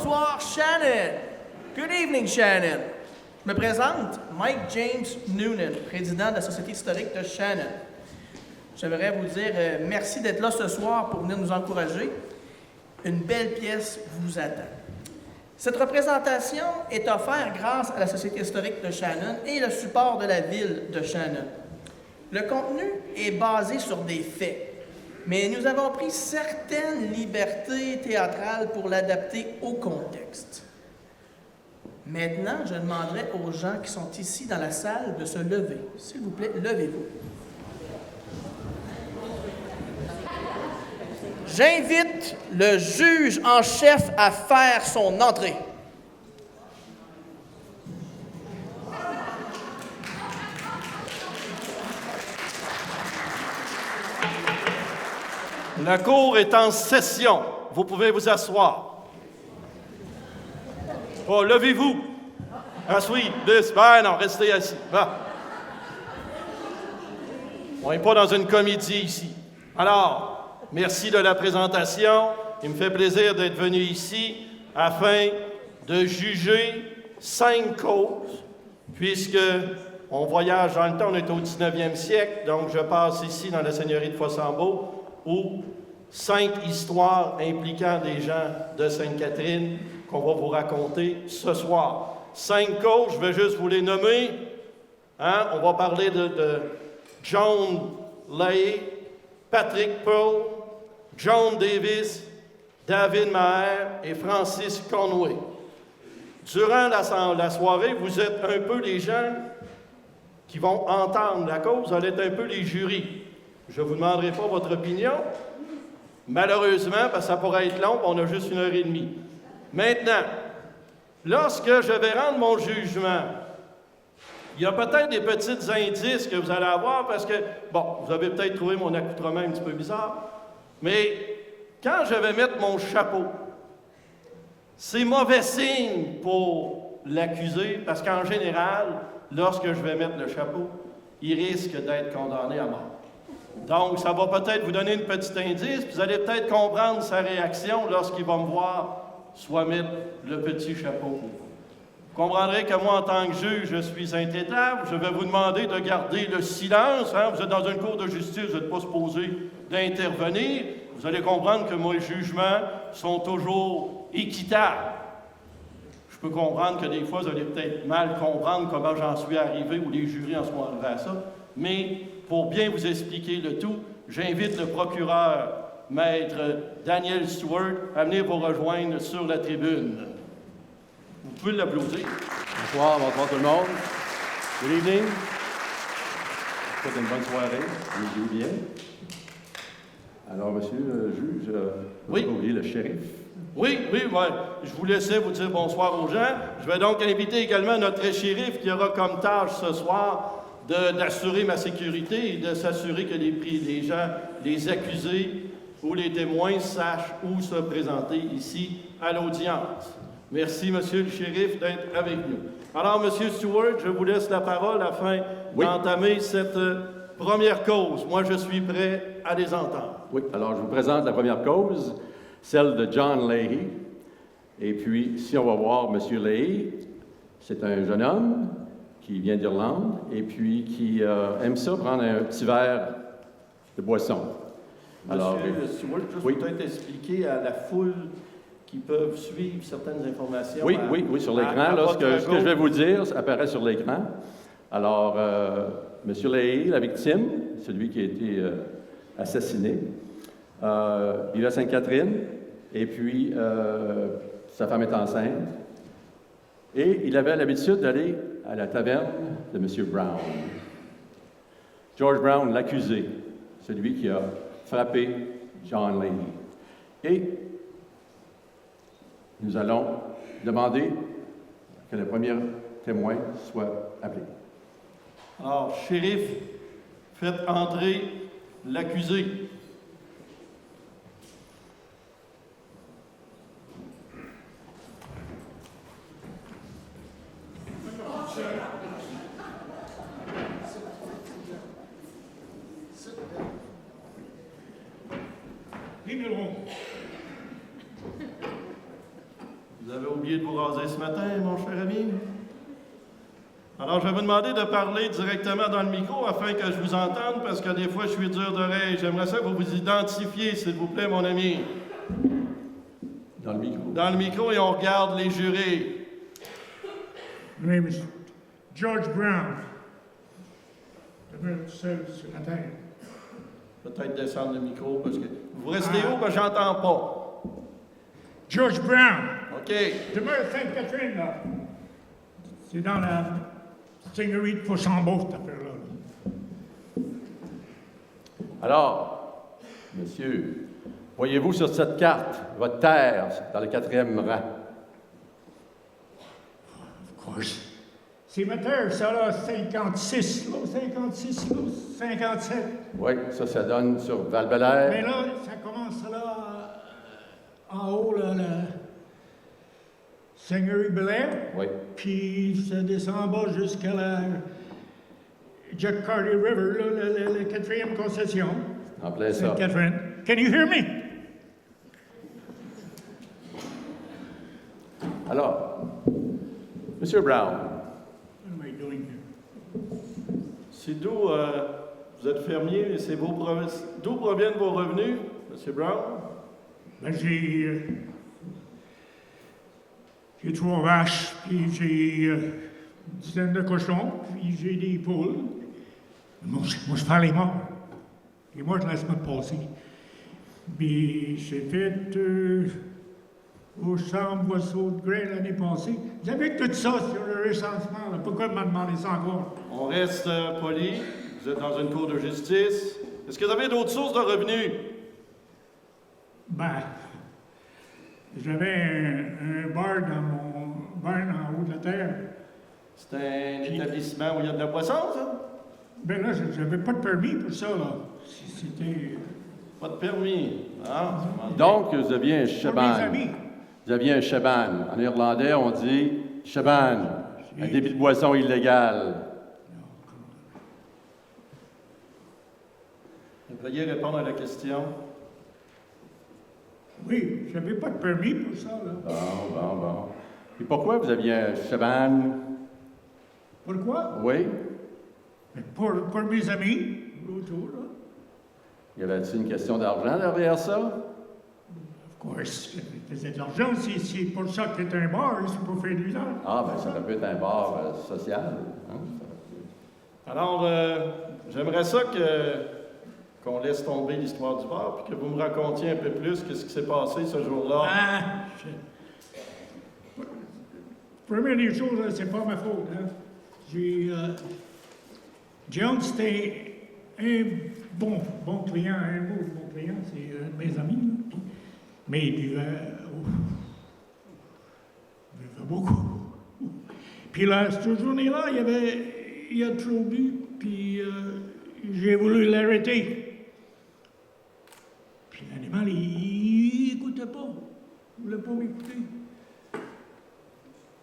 bonsoir, Shannon. Good evening, Shannon. Je me présente, Mike James Noonan, président de la Société historique de Shannon. J'aimerais vous dire merci d'être là ce soir pour venir nous encourager. Une belle pièce vous attend. Cette représentation est offerte grâce à la Société historique de Shannon et le support de la ville de Shannon. Le contenu est basé sur des faits, mais nous avons pris certaines libertés théâtrales pour l'adapter au contexte. Maintenant, je demanderai aux gens qui sont ici dans la salle de se lever. S'il vous plaît, levez-vous. J'invite le juge en chef à faire son entrée. La cour est en session. Vous pouvez vous asseoir. Oh, levez-vous. Asseyez. Ben non, restez assis. Va. On n'est pas dans une comédie ici. Alors, merci de la présentation. Il me fait plaisir d'être venu ici afin de juger 5 causes, puisque on voyage dans le temps, on est au 19e siècle, donc je passe ici dans la seigneurie de Fossambeau, où 5 histoires impliquant des gens de Sainte-Catherine qu'on va vous raconter ce soir. 5 causes, je vais juste vous les nommer. On va parler de John Leahy, Patrick Pearl, John Davis, David Maher et Francis Conway. Durant la soirée, vous êtes un peu les gens qui vont entendre la cause, vous allez être un peu les jurys. Je ne vous demanderai pas votre opinion, malheureusement, parce que ça pourrait être long, on a juste 1h30. Maintenant, lorsque je vais rendre mon jugement, il y a peut-être des petits indices que vous allez avoir parce que, bon, vous avez peut-être trouvé mon accoutrement un petit peu bizarre, mais quand je vais mettre mon chapeau, c'est mauvais signe pour l'accusé parce qu'en général, lorsque je vais mettre le chapeau, il risque d'être condamné à mort. Donc, ça va peut-être vous donner une petite indice, puis vous allez peut-être comprendre sa réaction lorsqu'il va me voir soit mettre le petit chapeau. Vous comprendrez que moi, en tant que juge, je suis intraitable. Je vais vous demander de garder le silence. Vous êtes dans une cour de justice, vous n'êtes pas supposé d'intervenir. Vous allez comprendre que mes jugements sont toujours équitables. Je peux comprendre que des fois, vous allez peut-être mal comprendre comment j'en suis arrivé ou les jurys en sont arrivés à ça. Mais pour bien vous expliquer le tout, j'invite le procureur, maître Daniel Stewart, à venir vous rejoindre sur la tribune. Vous pouvez l'applaudir. Bonsoir tout le monde. Good evening. Faites une bonne soirée. Vous bien. Alors, monsieur le juge, oui. Vous oubliez le shérif. Oui. Je vous laissais vous dire bonsoir aux gens. Je vais donc inviter également notre shérif qui aura comme tâche ce soir d'assurer ma sécurité et de s'assurer que les gens, les accusés ou les témoins sachent où se présenter ici à l'audience. Merci, monsieur le shérif, d'être avec nous. Alors, monsieur Stewart, je vous laisse la parole afin d'entamer cette première cause. Moi, je suis prêt à les entendre. Oui, alors je vous présente la première cause, celle de John Leahy. Et puis, si on va voir monsieur Leahy, c'est un jeune homme qui vient d'Irlande et puis qui aime ça prendre un petit verre de boisson. Monsieur Stewart, juste peut-être expliquer à la foule qui peuvent suivre certaines informations. Oui, sur l'écran. Ce que je vais vous dire ça apparaît sur l'écran. Alors, M. Leahy, la victime, celui qui a été assassiné, il est à Sainte-Catherine, et puis sa femme est enceinte, et il avait l'habitude d'aller à la taverne de M. Brown. George Brown, l'accusé, celui qui a frappé John Leahy. Et nous allons demander que le premier témoin soit appelé. Alors, shérif, faites entrer l'accusé. Vous Vous avez oublié de vous raser ce matin, mon cher ami? Alors, je vais vous demander de parler directement dans le micro afin que je vous entende, parce que des fois, je suis dur d'oreille. J'aimerais ça que vous vous identifiez, s'il vous plaît, mon ami. Dans le micro. Dans le micro, et on regarde les jurés. My name is George Brown. Je demeure seul sur la terre. Peut-être descendre le micro, parce que vous restez haut, que j'entends pas. George Brown. OK. Demeure Sainte-Catherine, là. C'est dans la seigneurie de Fauchambault, cette affaire-là. Alors, monsieur, voyez-vous sur cette carte votre terre dans le 4e rang? Of course. C'est ma terre, ça, là, 56, là, 56, là, 57. Oui, ça donne sur Mais Val-Bélair. là, ça commence, là, en haut, là, la seigneurie Belair. Oui. Puis ça descend en bas jusqu'à la Jack Carty River, là, la 4e concession. En plein ça. Sainte-Catherine. Can you hear me? Alors, Monsieur Brown, What am I doing here? C'est d'où vous êtes fermier et c'est d'où proviennent vos revenus, M. Brown? Ben, j'ai 3 vaches, puis j'ai une dizaine de cochons, puis j'ai des poules. Mon cheval est mort. Il est mort la semaine passée. Puis j'ai fait au champ boisseau de grain l'année passée. Vous avez tout ça sur le recensement, là. Pourquoi m'en demandez ça encore? On reste poli. Vous êtes dans une cour de justice. Est-ce que vous avez d'autres sources de revenus? Ben, j'avais un bar dans mon barn en haut de la terre. C'est un établissement où il y a de la boisson, ça? Ben là, j'avais pas de permis pour ça, là. C'était Pas de permis. Ah, donc vous aviez un pour mes cheban. amis. Vous aviez un cheban. En irlandais, on dit cheban, un débit de boisson illégal. Veuillez répondre à la question. Oui, j'avais pas de permis pour ça, là. Bon. Et pourquoi vous aviez un cheban? Pourquoi? Oui. Ben, pour mes amis, autour, là. Y avait-il une question d'argent derrière ça? Of course, je faisais de l'argent. C'est pour ça que c'est un bar, c'est pour faire du l'argent. Ah, ben ça peut être un bar social. Hein? Alors, j'aimerais ça qu'on laisse tomber l'histoire du bar, puis que vous me racontiez un peu plus qu'est-ce qui s'est passé ce jour-là. Ah, première des choses, là, c'est pas ma faute, hein. John, c'était un bon client, un bon client, c'est un de mes amis, là. Mais il buvait beaucoup. Puis là, cette journée-là, il a trop bu, puis j'ai voulu l'arrêter. Puis l'animal, il écoutait pas. Il voulait pas m'écouter.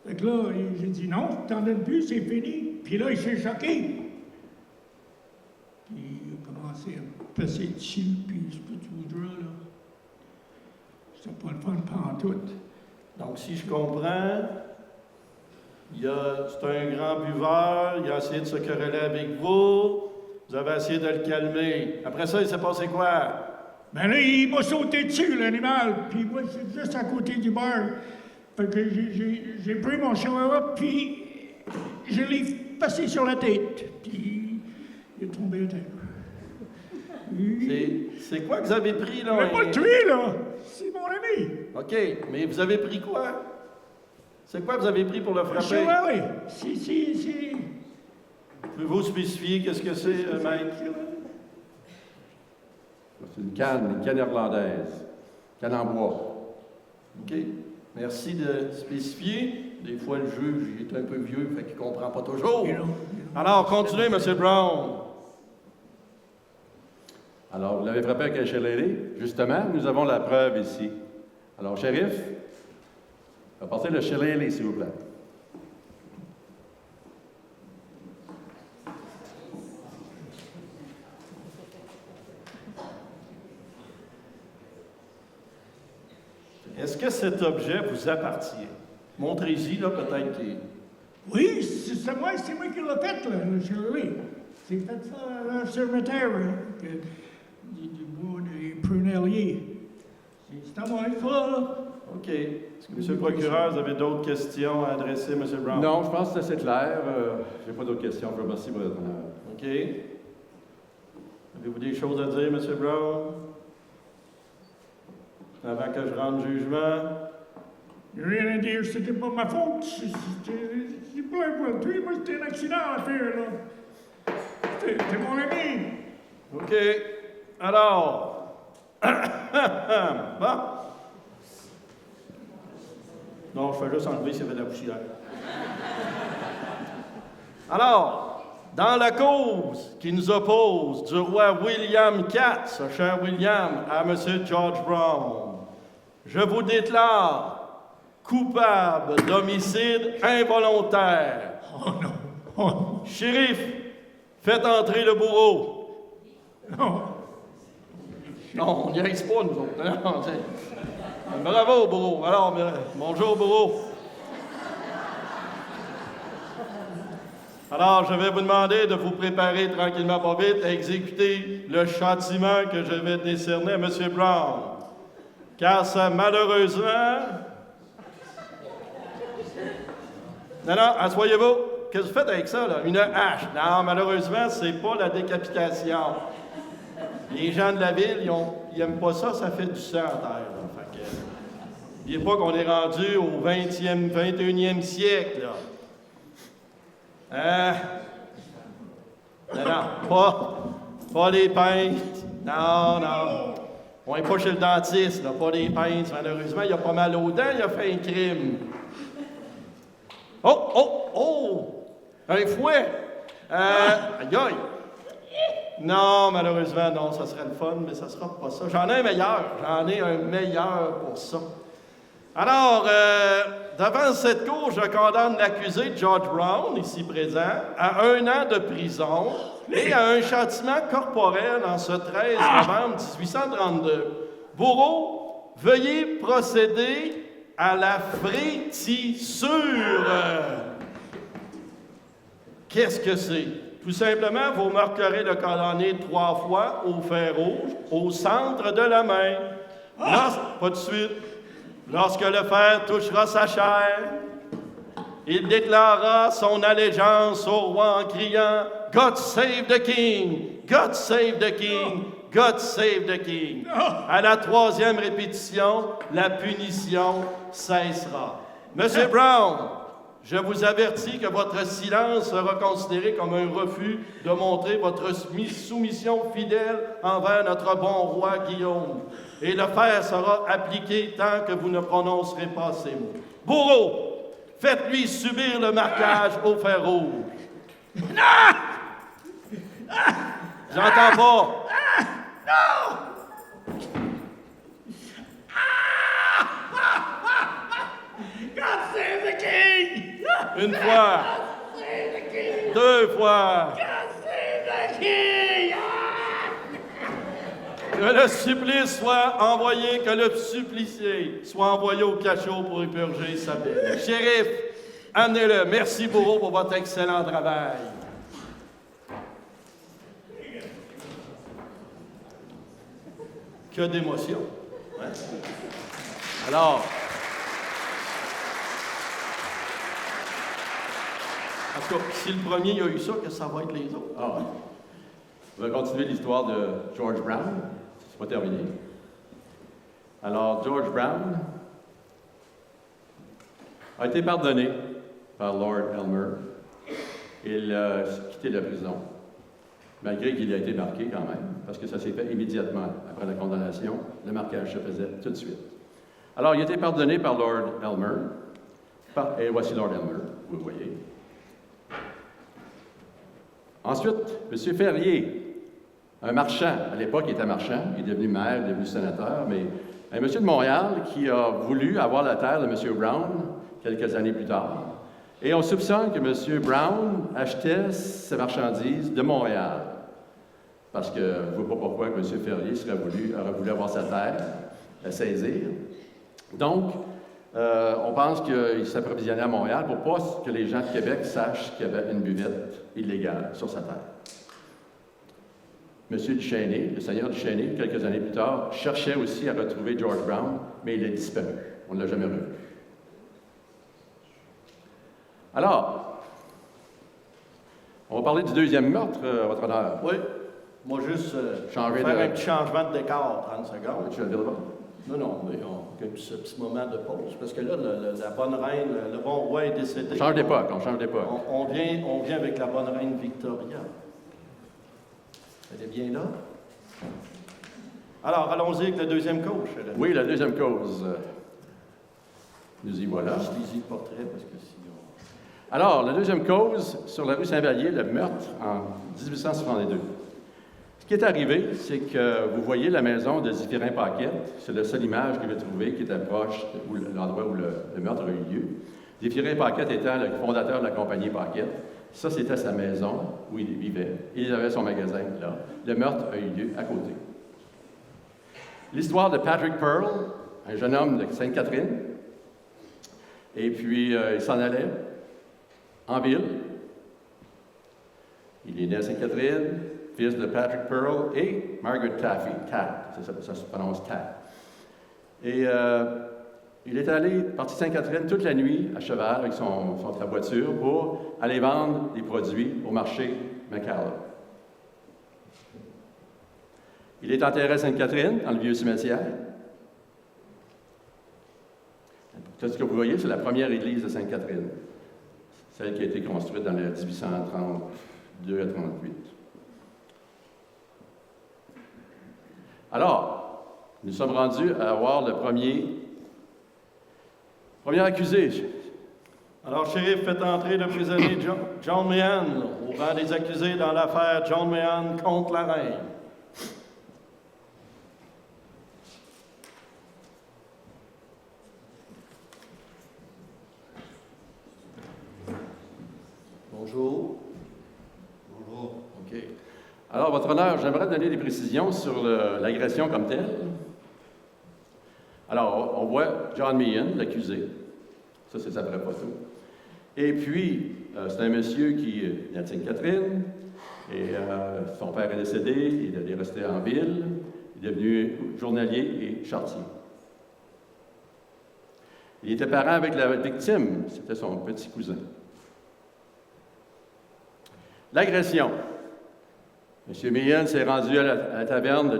Fait que là, j'ai dit non, t'en donnes plus, c'est fini. Puis là, il s'est choqué. Puis il a commencé à me passer dessus, puis ce que tu voudras, là. C'était pas le fun pantoute. Donc, si je comprends, c'est un grand buveur, il a essayé de se quereller avec vous, vous avez essayé de le calmer. Après ça, il s'est passé quoi? Ben là, il m'a sauté dessus, l'animal, puis moi, c'est juste à côté du bar. Fait que j'ai pris mon chihuahua, puis je l'ai passé sur la tête, puis il est tombé à terre. C'est quoi que vous avez pris, là? Je vais pas le tuer, là! C'est mon ami! OK, mais vous avez pris quoi? C'est quoi que vous avez pris pour le Le frapper? chihuahua, c'est... Pouvez-vous spécifier qu'est-ce que c'est, maître? C'est une canne irlandaise. Canne en bois. OK. Merci de spécifier. Des fois, le juge, il est un peu vieux, fait qu'il ne comprend pas toujours. Alors, continuez, M. Brown. Alors, vous l'avez frappé avec un shillelagh. Justement, nous avons la preuve ici. Alors, shérif, apportez le shillelagh, s'il vous plaît. Est-ce que cet objet vous appartient? Montrez-y, là, peut-être qu'il... Oui, c'est moi qui l'ai fait, là, le Shirley. C'est fait ça là, sur ma terre, du bois des prunelliers. C'est à moi, ça, là. OK. Est-ce que, Monsieur le procureur, vous avez d'autres questions à adresser à M. Brown? Non, je pense que c'est assez clair. Je n'ai pas d'autres questions. Merci pour votre honneur. OK. Avez-vous des choses à dire, M. Brown? Avant que je rende jugement? Rien à dire, c'était pas ma faute. C'est plein pour le tuer. Moi, c'était un accident à faire, là. C'était mon ami. OK. Alors. Bon. Non, je fais juste enlever s'il y avait de la poussière. Alors, dans la cause qui nous oppose du roi William IV, ce cher William, à M. George Brown, je vous déclare coupable d'homicide involontaire. Oh non. Oh Shérif, faites entrer le bourreau. non. Non, on n'y arrive pas, nous autres. Non, bravo, bourreau. Alors, bonjour, bourreau. Alors, je vais vous demander de vous préparer tranquillement, pas vite, à exécuter le châtiment que je vais décerner à M. Brown. Car ça, malheureusement... Non, asseyez-vous. Qu'est-ce que vous faites avec ça, là? Une hache. Non, malheureusement, c'est pas la décapitation. Les gens de la ville, ils n'aiment pas ça, ça fait du sang à terre. N'oubliez pas qu'on est rendu au 21e siècle, là. Non, pas les peintres. Non. On n'est pas chez le dentiste, là, pas les peintres. Malheureusement, il a pas mal aux dents, il a fait un crime. Oh! Un fouet! Aïe! Non, malheureusement, non, ça serait le fun, mais ça sera pas ça. J'en ai un meilleur pour ça. Alors, devant cette cour, je condamne l'accusé George Brown, ici présent, à 1 an de prison et à un châtiment corporel en ce 13 novembre 1832. Bourreau, veuillez procéder à la frétissure. Qu'est-ce que c'est? Tout simplement, vous marquerez le condamné 3 fois au fer rouge au centre de la main. Pas de suite. Lorsque le fer touchera sa chair, il déclarera son allégeance au roi en criant « God save the King! God save the King! God save the King! » À la 3e répétition, la punition cessera. Monsieur Brown, je vous avertis que votre silence sera considéré comme un refus de montrer votre soumission fidèle envers notre bon roi Guillaume. Et le fer sera appliqué tant que vous ne prononcerez pas ces mots. Bourreau, faites-lui subir le marquage au fer rouge. J'entends pas. Non! God save the king! Une fois. God save the king! 2 fois. God save the king! Que le supplice soit envoyé, que le supplicié soit envoyé au cachot pour y purger sa peine. Shérif, amenez-le. Merci, bourreau, pour votre excellent travail. Que d'émotion. Ouais. Alors, en tout cas, si le premier a eu ça, que ça va être les autres? Ah ouais. On va continuer l'histoire de George Brown. C'est pas terminé. Alors, George Brown a été pardonné par Lord Elmer. Il a quitté la prison, malgré qu'il a été marqué quand même, parce que ça s'est fait immédiatement après la condamnation. Le marquage se faisait tout de suite. Alors, il a été pardonné par Lord Elmer. Et voici Lord Elmer, vous le voyez. Ensuite, M. Ferrier, un marchand. À l'époque, il était marchand. Il est devenu maire, il est devenu sénateur. Mais un monsieur de Montréal qui a voulu avoir la terre de M. Brown quelques années plus tard. Et on soupçonne que M. Brown achetait ses marchandises de Montréal. Parce que je ne vois pas pourquoi que M. Ferrier aurait voulu avoir sa terre, la saisir. Donc, on pense qu'il s'approvisionnait à Montréal pour pas que les gens de Québec sachent qu'il y avait une buvette illégale sur sa terre. M. Duchesnay, le seigneur Duchesnay, quelques années plus tard, cherchait aussi à retrouver George Brown, mais il a disparu. On ne l'a jamais revu. Alors, on va parler du deuxième meurtre, votre honneur. Oui. Moi, juste faire un petit changement de décor, 30 secondes. Tu vas le dire là-bas? Non, mais on a un petit moment de pause, parce que là, la bonne reine, le bon roi est décédé. On change d'époque. On vient avec la bonne reine Victoria. Elle est bien là? Alors, allons-y avec la deuxième cause, chérie. Oui, la deuxième cause. Nous y voilà. Je lis le portrait, parce que sinon... Alors, la deuxième cause, sur la rue Saint-Vallier, le meurtre en 1862. Ce qui est arrivé, c'est que vous voyez la maison de Zéphirin Paquette. C'est la seule image que vous trouvez qui était proche de l'endroit où le meurtre a eu lieu. Zéphirin Paquette étant le fondateur de la compagnie Paquette. Ça, c'était sa maison où il vivait. Il avait son magasin là. Le meurtre a eu lieu à côté. L'histoire de Patrick Pearl, un jeune homme de Sainte-Catherine. Et puis, il s'en allait en ville. Il est né à Sainte-Catherine, fils de Patrick Pearl et Margaret Taffy. Ça se prononce Taff. Et il est parti de Sainte-Catherine toute la nuit à cheval avec sa voiture pour aller vendre des produits au marché McCallum. Il est enterré à Sainte-Catherine, dans le vieux cimetière. Tout ce que vous voyez, c'est la première église de Sainte-Catherine, celle qui a été construite dans les 1832 à 38. Alors, nous sommes rendus à avoir le premier accusé. Alors, shérif, faites entrer le prisonnier John Meehan au rang des accusés dans l'affaire John Meehan contre la reine. Bonjour. Bonjour. OK. Alors, votre honneur, j'aimerais donner des précisions sur l'agression comme telle. Alors, on voit John Meehan, l'accusé. Ça, c'est sa vraie photo. Et puis, c'est un monsieur qui est né à Sainte-Catherine, et son père est décédé, il est resté en ville, il est devenu journalier et charretier. Il était parent avec la victime, c'était son petit cousin. L'agression. M. Meehan s'est rendu à la taverne de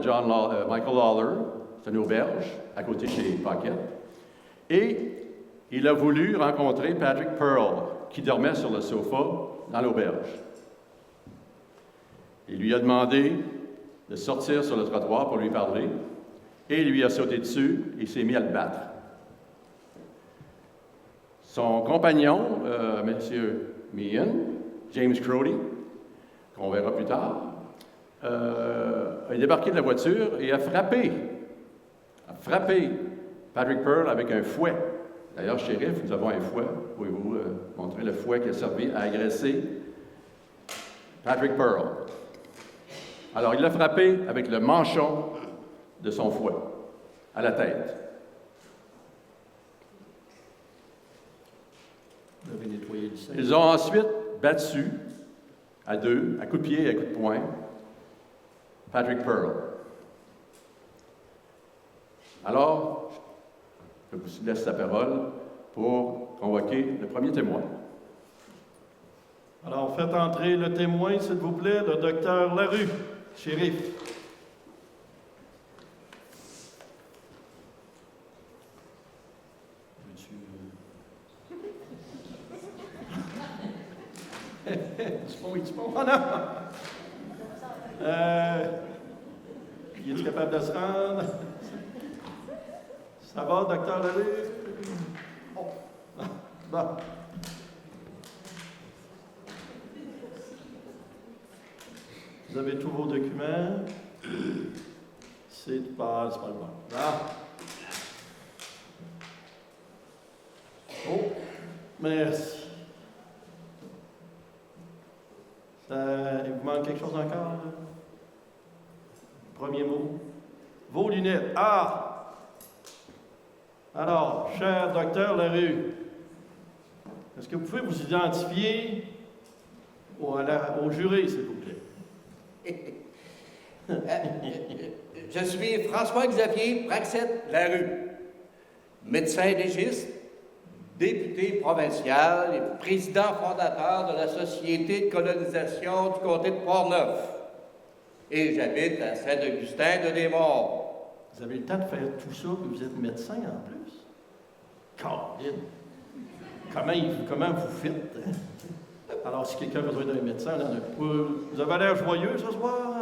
Michael Lawler, c'est une auberge, à côté de chez Paquette, et il a voulu rencontrer Patrick Pearl, qui dormait sur le sofa dans l'auberge. Il lui a demandé de sortir sur le trottoir pour lui parler, et il lui a sauté dessus et s'est mis à le battre. Son compagnon, M. Meehan, James Crowley, qu'on verra plus tard, a débarqué de la voiture et a frappé Patrick Pearl avec un fouet. D'ailleurs, shérif, nous avons un fouet. Pouvez-vous montrer le fouet qui a servi à agresser Patrick Pearl? Alors, il l'a frappé avec le manchon de son fouet à la tête. Vous avez nettoyé le sang. Ils ont ensuite battu à deux, à coups de pied et à coups de poing, Patrick Pearl. Alors, je vous laisse la parole pour convoquer le premier témoin. Alors, faites entrer le témoin, s'il vous plaît, le docteur Larue, shérif. C'est bon. Oh non! Il est capable de se rendre? Ça va, docteur Larue? Oh. Bon. Vous avez tous vos documents. C'est pas le bon. Ah. Oh, merci. Il vous manque quelque chose encore, là? Premier mot. Vos lunettes. Ah! Alors, cher docteur Larue, est-ce que vous pouvez vous identifier au jury, s'il vous plaît? Je suis François-Xavier Praxet-Larue, médecin légiste, député provincial et président fondateur de la Société de colonisation du comté de Portneuf. Et j'habite à Saint-Augustin-de-Desmaures. Vous avez le temps de faire tout ça, puis vous êtes médecin en plus? Caroline! Comment vous faites? Hein? Alors, si quelqu'un a besoin d'un médecin, on en a pas. Vous avez l'air joyeux ce soir?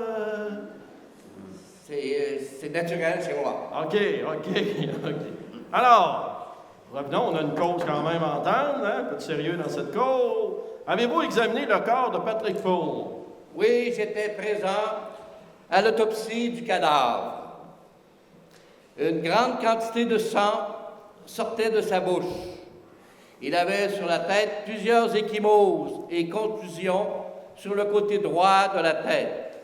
C'est naturel chez moi. OK. Alors, revenons, on a une cause quand même à entendre, hein? Un peu de sérieux dans cette cause. Avez-vous examiné le corps de Patrick Ford? Oui, j'étais présent à l'autopsie du cadavre. Une grande quantité de sang sortait de sa bouche. Il avait sur la tête plusieurs ecchymoses et contusions sur le côté droit de la tête.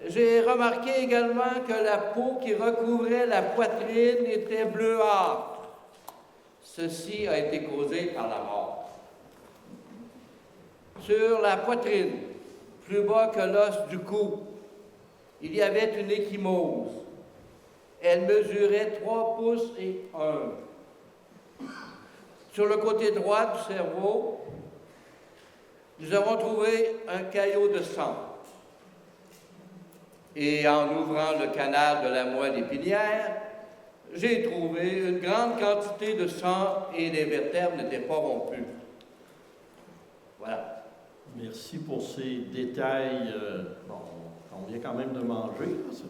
J'ai remarqué également que la peau qui recouvrait la poitrine était bleuâtre. Ceci a été causé par la mort. Sur la poitrine, plus bas que l'os du cou, il y avait une ecchymose. Elle mesurait 3 pouces et 1. Sur le côté droit du cerveau, nous avons trouvé un caillot de sang. Et en ouvrant le canal de la moelle épinière, j'ai trouvé une grande quantité de sang et les vertèbres n'étaient pas rompues. Voilà. Merci pour ces détails. Bon, on vient quand même de manger. Là, je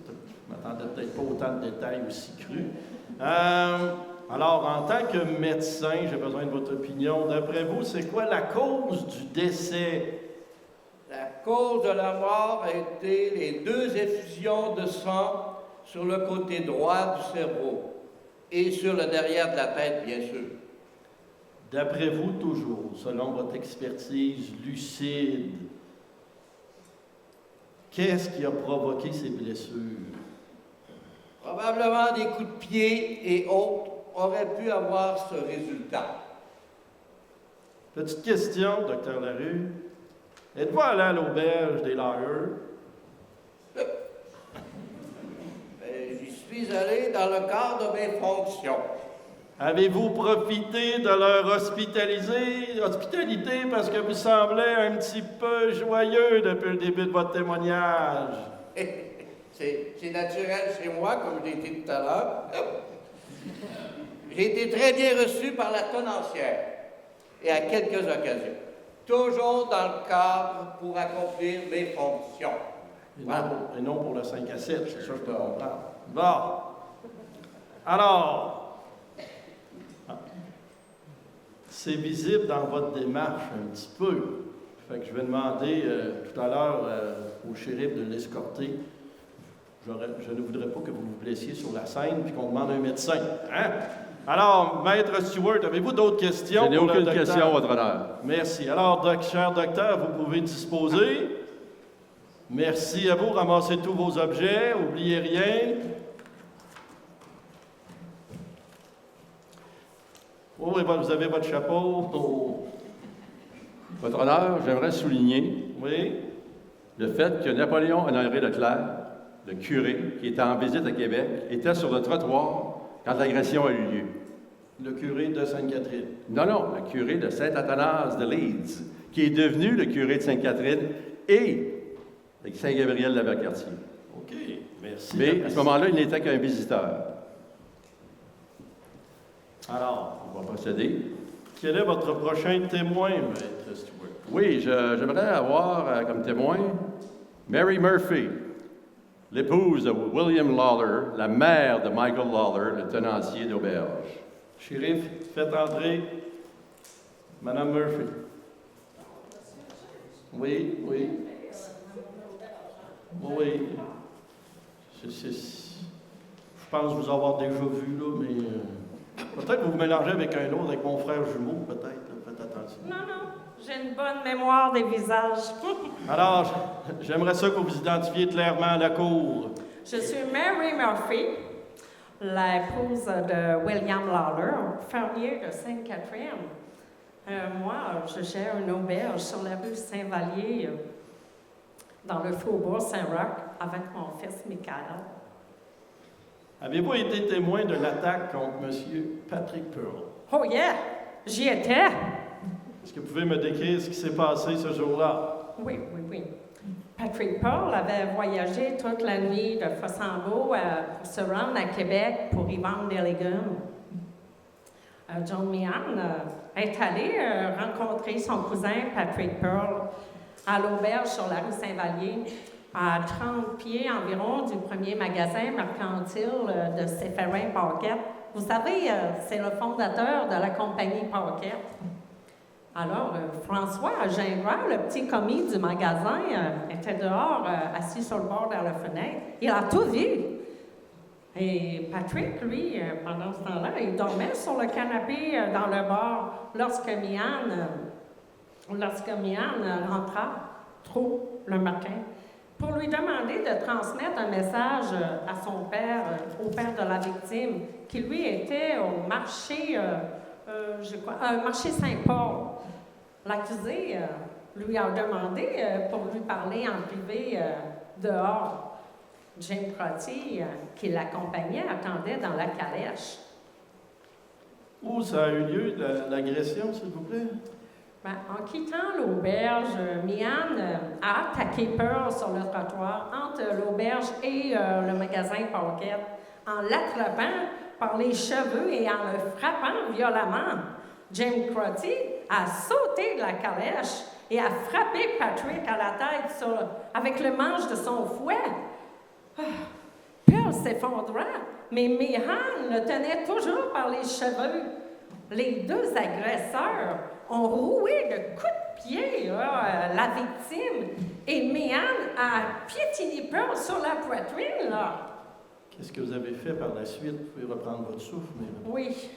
ne m'attendais peut-être pas autant de détails aussi crus. Alors, en tant que médecin, j'ai besoin de votre opinion. D'après vous, c'est quoi la cause du décès? La cause de la mort a été les 2 effusions de sang sur le côté droit du cerveau et sur le derrière de la tête, bien sûr. D'après vous, toujours, selon votre expertise lucide, qu'est-ce qui a provoqué ces blessures? Probablement des coups de pied et autres auraient pu avoir ce résultat. Petite question, docteur Larue. Êtes-vous allé à l'auberge des Lawyers? J'y suis allé dans le cadre de mes fonctions. Avez-vous profité de leur hospitalité parce que vous semblez un petit peu joyeux depuis le début de votre témoignage? C'est naturel chez moi, comme je l'ai dit tout à l'heure. J'ai été très bien reçu par la tenancière et à quelques occasions. Toujours dans le cadre pour accomplir mes fonctions. Et non pour le 5 à 7, c'est ça que je peux comprendre. Bon. Alors, c'est visible dans votre démarche un petit peu. Fait que je vais demander tout à l'heure au shérif de l'escorter. Je ne voudrais pas que vous vous blessiez sur la scène puis qu'on demande un médecin. Hein? Alors, Maître Stewart, avez-vous d'autres questions? Je n'ai aucune question, votre honneur. Merci. Alors, cher docteur, vous pouvez disposer. Merci à vous. Ramassez tous vos objets. N'oubliez rien. Oh, et vous avez votre chapeau. Oh. Votre honneur, j'aimerais souligner Oui. le fait que Napoléon Honoré Leclerc, le curé, qui était en visite à Québec, était sur le trottoir quand l'agression a eu lieu. Le curé de Sainte-Catherine. Non, le curé de Saint-Athanase de Leeds, qui est devenu le curé de Sainte-Catherine et de Saint-Gabriel-la-Valcartier. OK, merci. Mais à ce moment-là, il n'était qu'un visiteur. Alors, On va procéder. quel est votre prochain témoin, Maître Stewart? Oui, j'aimerais avoir comme témoin Mary Murphy, l'épouse de William Lawler, la mère de Michael Lawler, le tenancier d'auberge. Shérif, faites entrer Madame Murphy. Oui. Je pense vous avoir déjà vu, là, mais peut-être que vous vous mélangez avec un autre, avec mon frère jumeau, peut-être. Faites attention. Non, j'ai une bonne mémoire des visages. Alors, j'aimerais ça que vous vous identifiez clairement à la cour. Je suis Mary Murphy, l'épouse de William Lawler, fermier de Sainte-Catherine. Moi, je gère une auberge sur la rue Saint-Vallier, dans le faubourg Saint-Roch, avec mon fils Michael. Avez-vous été témoin de l'attaque contre M. Patrick Pearl? Oh yeah! J'y étais! Est-ce que vous pouvez me décrire ce qui s'est passé ce jour-là? Oui. Patrick Pearl avait voyagé toute la nuit de Fossambeau pour se rendre à Québec pour y vendre des légumes. John Meehan est allé rencontrer son cousin Patrick Pearl à l'auberge sur la rue Saint-Vallier, à 30 pieds environ du premier magasin mercantile de Séphérin Paquette. Vous savez, c'est le fondateur de la compagnie Paquette. Alors, François Gingras, le petit commis du magasin, était dehors, assis sur le bord de la fenêtre. Il a tout vu. Et Patrick, lui, pendant ce temps-là, il dormait sur le canapé dans le bar lorsque Meehan rentra trop le matin pour lui demander de transmettre un message à son père, au père de la victime, qui lui était au marché, marché Saint-Paul. L'accusé lui a demandé pour lui parler en privé dehors. James Crotty, qui l'accompagnait, attendait dans la calèche. Où ça a eu lieu, l'agression, s'il vous plaît? En quittant l'auberge, Meehan a attaqué Pearl sur le trottoir entre l'auberge et le magasin Paquette, en l'attrapant par les cheveux et en le frappant violemment. James Crotty a sauté de la calèche et a frappé Patrick à la tête avec le manche de son fouet. Pearl s'effondra, mais Meehan le tenait toujours par les cheveux. Les deux agresseurs ont roué de coups de pied la victime et Meehan a piétiné Pearl sur la poitrine. Qu'est-ce que vous avez fait par la suite? Vous pouvez reprendre votre souffle, mais Oui.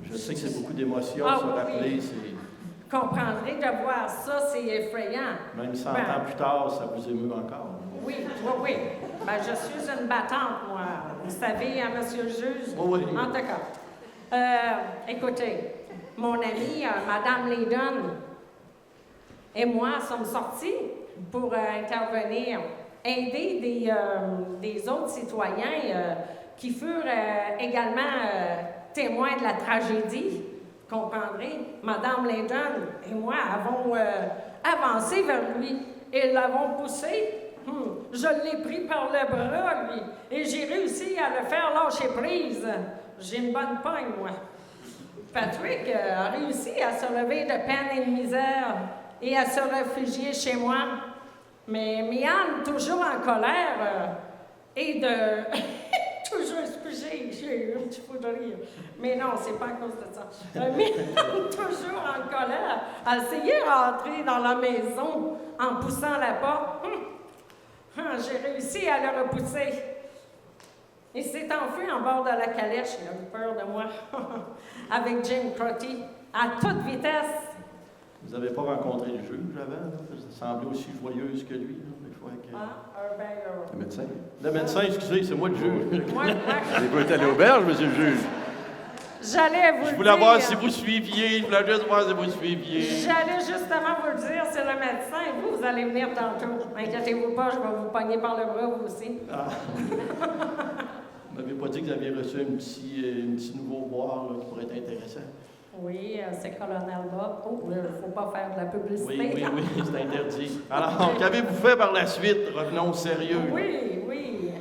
je sais que c'est beaucoup d'émotions Ah, se rappeler. oui. Comprendrez de voir ça, c'est effrayant. Même 100 ans plus tard, ça vous émeut encore. Oui. Je suis une battante, moi. Vous savez, monsieur le juge. Oui. En tout cas. Écoutez, mon amie, Madame Layden, et moi sommes sortis pour intervenir, aider des autres citoyens qui furent également témoins de la tragédie. Comprendrez, Madame Layden et moi avons avancé vers lui et l'avons poussé. Je l'ai pris par le bras, lui, et j'ai réussi à le faire lâcher prise. J'ai une bonne pogne, moi. Patrick a réussi à se lever de peine et de misère et à se réfugier chez moi. Mais Meehan, toujours en colère, et de... toujours, j'ai eu un petit fou de rire. Mais non, c'est pas à cause de ça. Meehan, toujours en colère, a essayé de rentrer dans la maison en poussant la porte. J'ai réussi à le repousser. Il s'est enfui en bord de la calèche, il a eu peur de moi, avec James Crotty, à toute vitesse. Vous n'avez pas rencontré le juge avant? Vous semblez aussi joyeuse que lui, des fois que... Le médecin. Le médecin, excusez, c'est moi le juge. Vous êtes allé à l'auberge, monsieur le juge? J'allais vous Je voulais voir si vous suiviez, je voulais juste voir si vous suiviez. J'allais justement vous le dire, c'est le médecin, et vous allez venir tantôt. Inquiétez-vous pas, je vais vous pogner par le bras, vous aussi. Ah. Vous m'avez pas dit que vous aviez reçu un petit nouveau boire là, qui pourrait être intéressant? Oui, c'est Colonel Bob. Oh, il ne faut pas faire de la publicité. Oui, c'est interdit. Alors, qu'avez-vous fait par la suite? Revenons au sérieux. Oui.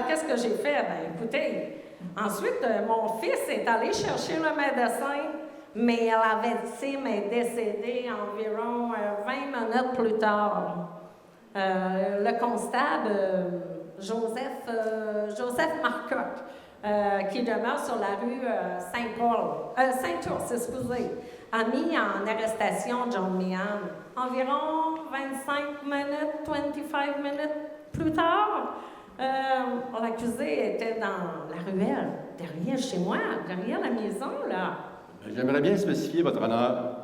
Qu'est-ce que j'ai fait? Écoutez, ensuite, mon fils est allé chercher le médecin, mais la victime est décédée environ 20 minutes plus tard. Le constable, Joseph Marcotte, qui demeure sur la rue Saint-Ours, excusez, a mis en arrestation John Meehan. Environ 25 minutes plus tard, l'accusé était dans la ruelle, derrière chez moi, derrière la maison, là. J'aimerais bien spécifier, votre honneur,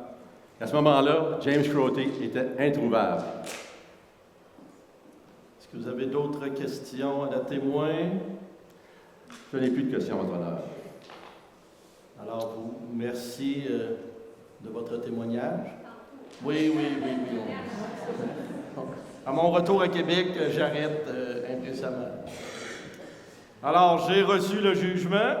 qu'à ce moment-là, James Crotty était introuvable. Est-ce que vous avez d'autres questions à la témoin? Je n'ai plus de questions, votre honneur. Alors, merci de votre témoignage. Oui. À mon retour à Québec, j'arrête incessamment. Alors, j'ai reçu le jugement.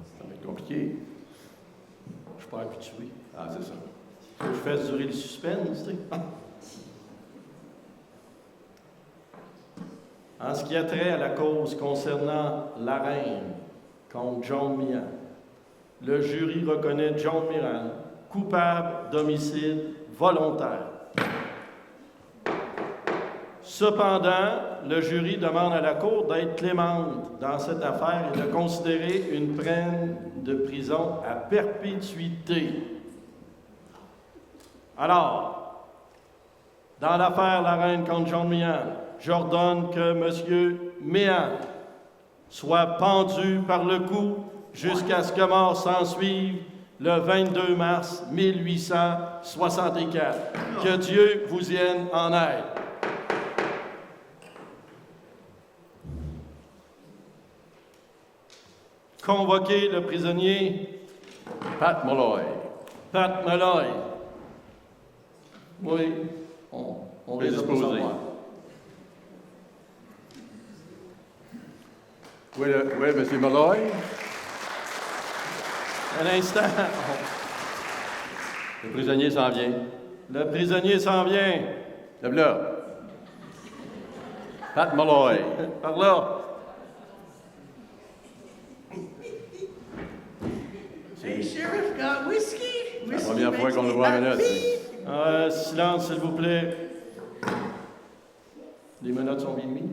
Ça va être compliqué. Je suis pas habitué. Ah, c'est ça. Faut que je fasse durer le suspense, tu sais. En ce qui a trait à la cause concernant la reine contre John Meehan, le jury reconnaît John Meehan coupable d'homicide volontaire. Cependant, le jury demande à la Cour d'être clémente dans cette affaire et de considérer une peine de prison à perpétuité. Alors, dans l'affaire La Reine contre John Meehan, j'ordonne que M. Meehan soit pendu par le cou jusqu'à ce que mort s'ensuive le 22 mars 1864. Que Dieu vous vienne en aide. Convoquer le prisonnier Pat Molloy. Pat Molloy. Oui, on les a Disposé. savoir. Oui, M. Molloy. Un instant. Le prisonnier s'en vient. Le prisonnier s'en vient. Le là. Pat Molloy. Par là. Hey, Sheriff, got whiskey? C'est la première fois qu'on le voit à minute. Silence, s'il vous plaît. Les menottes sont bien mises.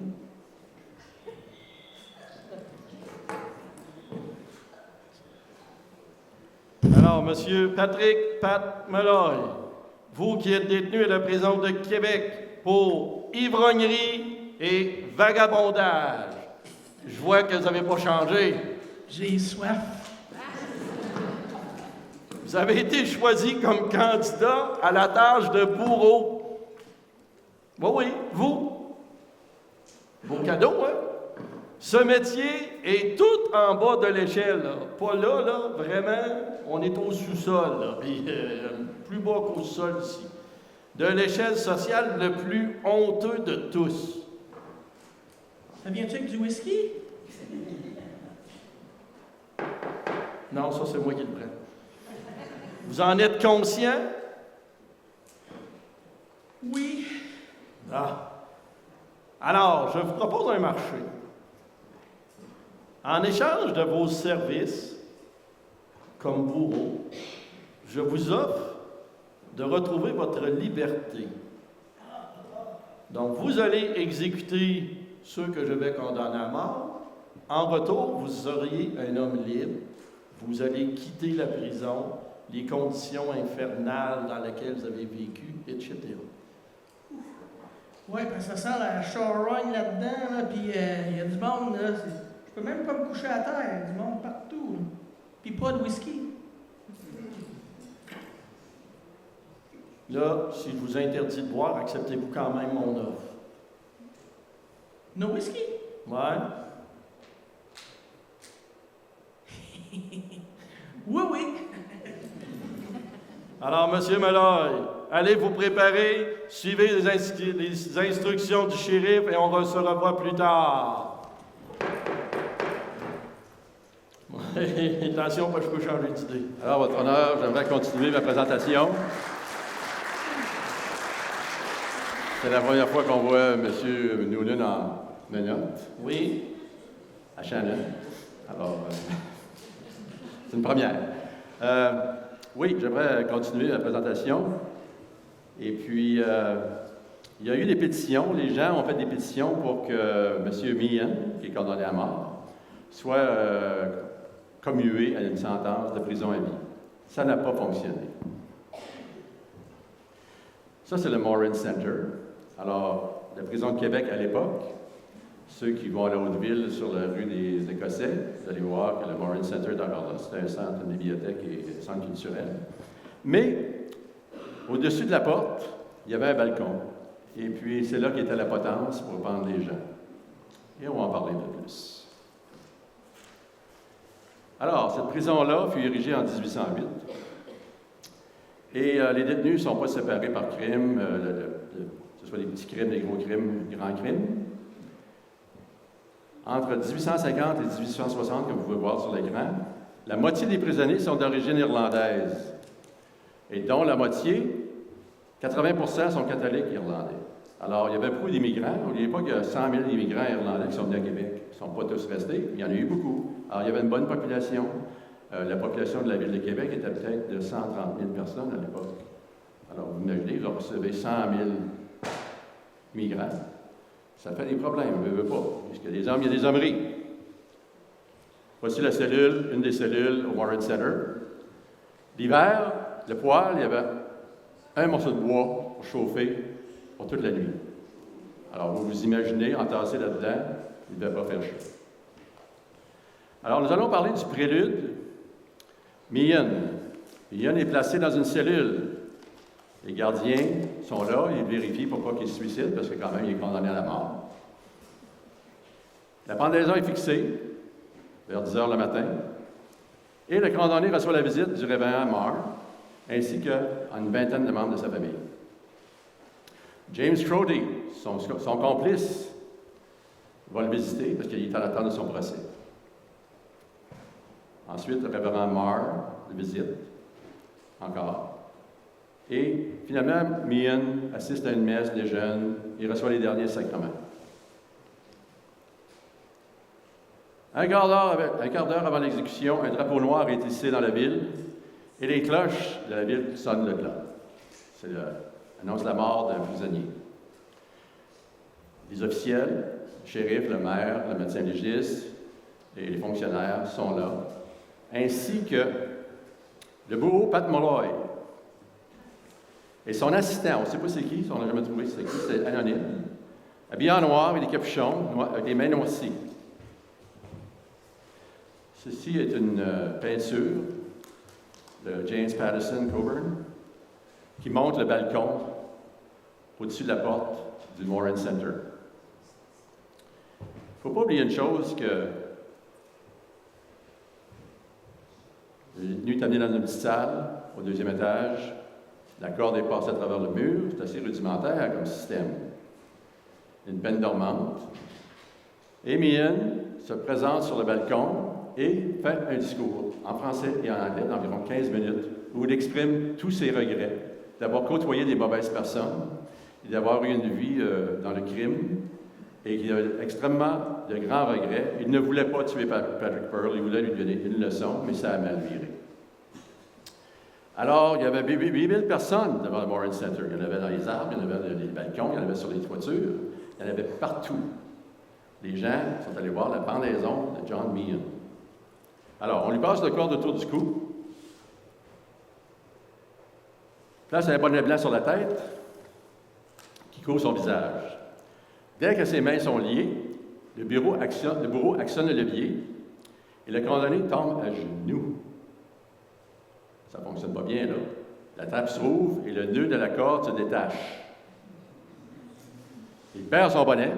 Alors, Monsieur Patrick Pat Molloy, vous qui êtes détenu à la prison de Québec pour ivrognerie et vagabondage, je vois que vous n'avez pas changé. J'ai soif. Vous avez été choisi comme candidat à la tâche de bourreau. Oui, vous. Beau cadeau, hein? Ce métier est tout en bas de l'échelle, là. Pas là, vraiment, on est au sous-sol, là, puis plus bas qu'au sol ici. De l'échelle sociale le plus honteux de tous. Ça vient-tu avec du whisky? Non, ça, c'est moi qui le prends. Vous en êtes conscient? Oui. Ah. Alors, je vous propose un marché. En échange de vos services comme bourreau, je vous offre de retrouver votre liberté. Donc, vous allez exécuter ceux que je vais condamner à mort. En retour, vous auriez un homme libre. Vous allez quitter la prison, les conditions infernales dans lesquelles vous avez vécu, etc. Ouais, parce que ça sent la charogne là-dedans, là, puis il y a du monde, là. Je peux même pas me coucher à terre, il y a du monde partout. Là. Puis pas de whisky. Là, si je vous interdis de boire, acceptez-vous quand même mon offre? No whisky? Ouais? Oui. Alors, Monsieur Molloy, allez vous préparer, suivez les instructions du shérif et on se revoit plus tard. Attention, parce que je peux changer d'idée. Alors, votre honneur, j'aimerais continuer ma présentation. C'est la première fois qu'on voit M. Noonan en menottes Oui? à Shannon. Alors, c'est une première. Oui, j'aimerais continuer la présentation. Et puis, il y a eu des pétitions. Les gens ont fait des pétitions pour que M. Meehan, qui est condamné à mort, soit commué à une sentence de prison à vie. Ça n'a pas fonctionné. Ça, c'est le Morin Center. Alors, la prison de Québec, à l'époque, Ceux qui vont à la Haute-Ville, sur la rue des Écossais, vous allez voir que le Moran Center est encore là. C'est un centre, une bibliothèque et un centre culturel. Mais, au-dessus de la porte, il y avait un balcon. Et puis, c'est là qu'était la potence pour prendre les gens. Et on va en parler un peu plus. Alors, cette prison-là fut érigée en 1808. Et les détenus ne sont pas séparés par crime, que ce soit des petits crimes, des gros crimes, des grands crimes. Entre 1850 et 1860, comme vous pouvez voir sur l'écran, la moitié des prisonniers sont d'origine irlandaise, et dont la moitié, 80% sont catholiques irlandais. Alors, il y avait beaucoup d'immigrants. N'oubliez pas qu'il y a 100 000 immigrants irlandais qui sont venus à Québec. Ils ne sont pas tous restés, mais il y en a eu beaucoup. Alors, il y avait une bonne population. La population de la ville de Québec était peut-être de 130 000 personnes à l'époque. Alors, vous imaginez, vous recevez 100 000 immigrants. Ça fait des problèmes, on ne veut pas. Puisqu'il y a des hommes, il y a des hommeries. Voici la cellule, une des cellules au Warren Center. L'hiver, le poêle, il y avait un morceau de bois pour chauffer pour toute la nuit. Alors, vous vous imaginez, entassé là-dedans, il ne devait pas faire chaud. Alors, nous allons parler du prélude. Mian. Mian est placé dans une cellule. Les gardiens sont là, ils vérifient pour pas qu'il se suicide, parce que quand même, il est condamné à la mort. La pendaison est fixée vers 10 heures le matin, et le condamné reçoit la visite du révérend Marr, ainsi qu'une vingtaine de membres de sa famille. James Crowdy, son complice, va le visiter parce qu'il est à l'attente de son procès. Ensuite, le révérend Marr le visite, encore. Et finalement, Mian assiste à une messe des jeunes et reçoit les derniers sacrements. Un quart d'heure avant l'exécution, un drapeau noir est hissé dans la ville et les cloches de la ville sonnent le glas. Annonce la mort d'un prisonnier. Les officiels, le shérif, le maire, le médecin légiste et les fonctionnaires sont là, ainsi que le bourreau Pat Molloy et son assistant. On ne sait pas c'est qui, on n'a jamais trouvé c'est qui, c'est anonyme. Habillé en noir avec des capuchons, avec des mains noircies. Ceci est une peinture de James Patterson Coburn qui montre le balcon au-dessus de la porte du Moran Center. Il ne faut pas oublier une chose que le détenu est amené dans une petite salle au deuxième étage. La corde est passée à travers le mur. C'est assez rudimentaire comme système. Une peine dormante. Et Mian se présente sur le balcon et fait un discours en français et en anglais d'environ 15 minutes où il exprime tous ses regrets d'avoir côtoyé des mauvaises personnes et d'avoir eu une vie dans le crime et qu'il a extrêmement de grands regrets. Il ne voulait pas tuer Patrick Pearl, il voulait lui donner une leçon, mais ça a mal viré. Alors, il y avait 8000 personnes devant le Moran Center. Il y en avait dans les arbres, il y en avait dans les balcons, il y en avait sur les toitures, il y en avait partout. Les gens sont allés voir la pendaison de John Mian. Alors, on lui passe le corde autour du cou, place un bonnet blanc sur la tête, qui couvre son visage. Dès que ses mains sont liées, le bourreau actionne le levier et le condamné tombe à genoux. Ça ne fonctionne pas bien, là. La trappe s'ouvre et le nœud de la corde se détache. Il perd son bonnet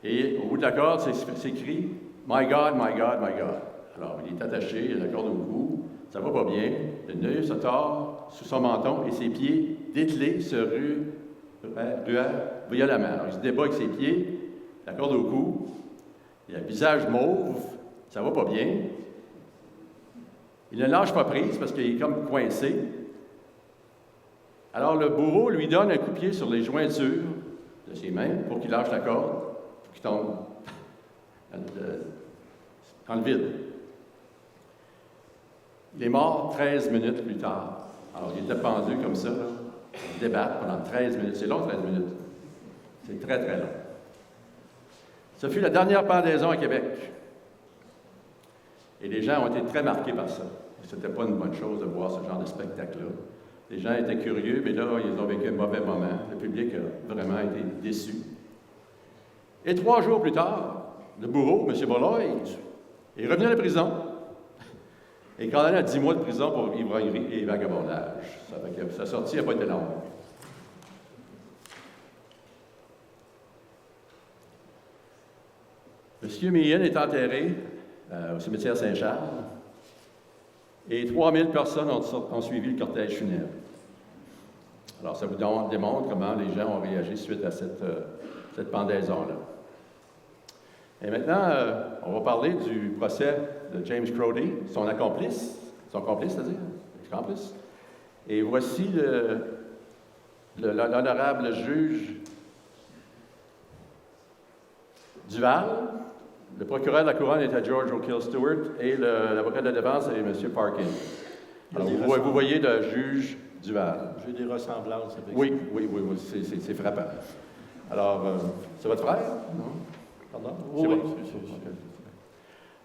et au bout de la corde s'écrit « My God, my God, my God ». Alors, il est attaché, il a la corde au cou, ça va pas bien, le nœud se tord sous son menton et ses pieds dételés se ruent violemment. Alors, il se débat avec ses pieds, la corde au cou, il a le visage mauve, ça va pas bien. Il ne lâche pas prise parce qu'il est comme coincé. Alors, le bourreau lui donne un coup de pied sur les jointures de ses mains pour qu'il lâche la corde, pour qu'il tombe dans le vide. Il est mort 13 minutes plus tard. Alors, il était pendu comme ça, là. Il débat pendant 13 minutes. C'est long, 13 minutes. C'est très, très long. Ce fut la dernière pendaison à Québec. Et les gens ont été très marqués par ça. Ce n'était pas une bonne chose de voir ce genre de spectacle-là. Les gens étaient curieux, mais là, ils ont vécu un mauvais moment. Le public a vraiment été déçu. Et 3 jours plus tard, le bourreau, M. Molloy, est revenu à la prison et condamné à 10 mois de prison pour ivrognerie et vagabondage. Ça fait que sa sortie n'a pas été longue. M. Meehan est enterré au cimetière Saint-Charles et 3000 personnes ont suivi le cortège funèbre. Alors, ça vous démontre comment les gens ont réagi suite à cette pendaison-là. Et maintenant, on va parler du procès de James Crotty, son complice, c'est-à-dire, ex-complice. Et voici l'honorable juge Duval. Le procureur de la Couronne était George O'Kill Stewart et l'avocat de la défense est M. Parkin. Alors, vous voyez le juge Duval. J'ai des ressemblances avec Oui, c'est frappant. Alors, c'est votre frère? Non? Pardon? C'est Oui. bon.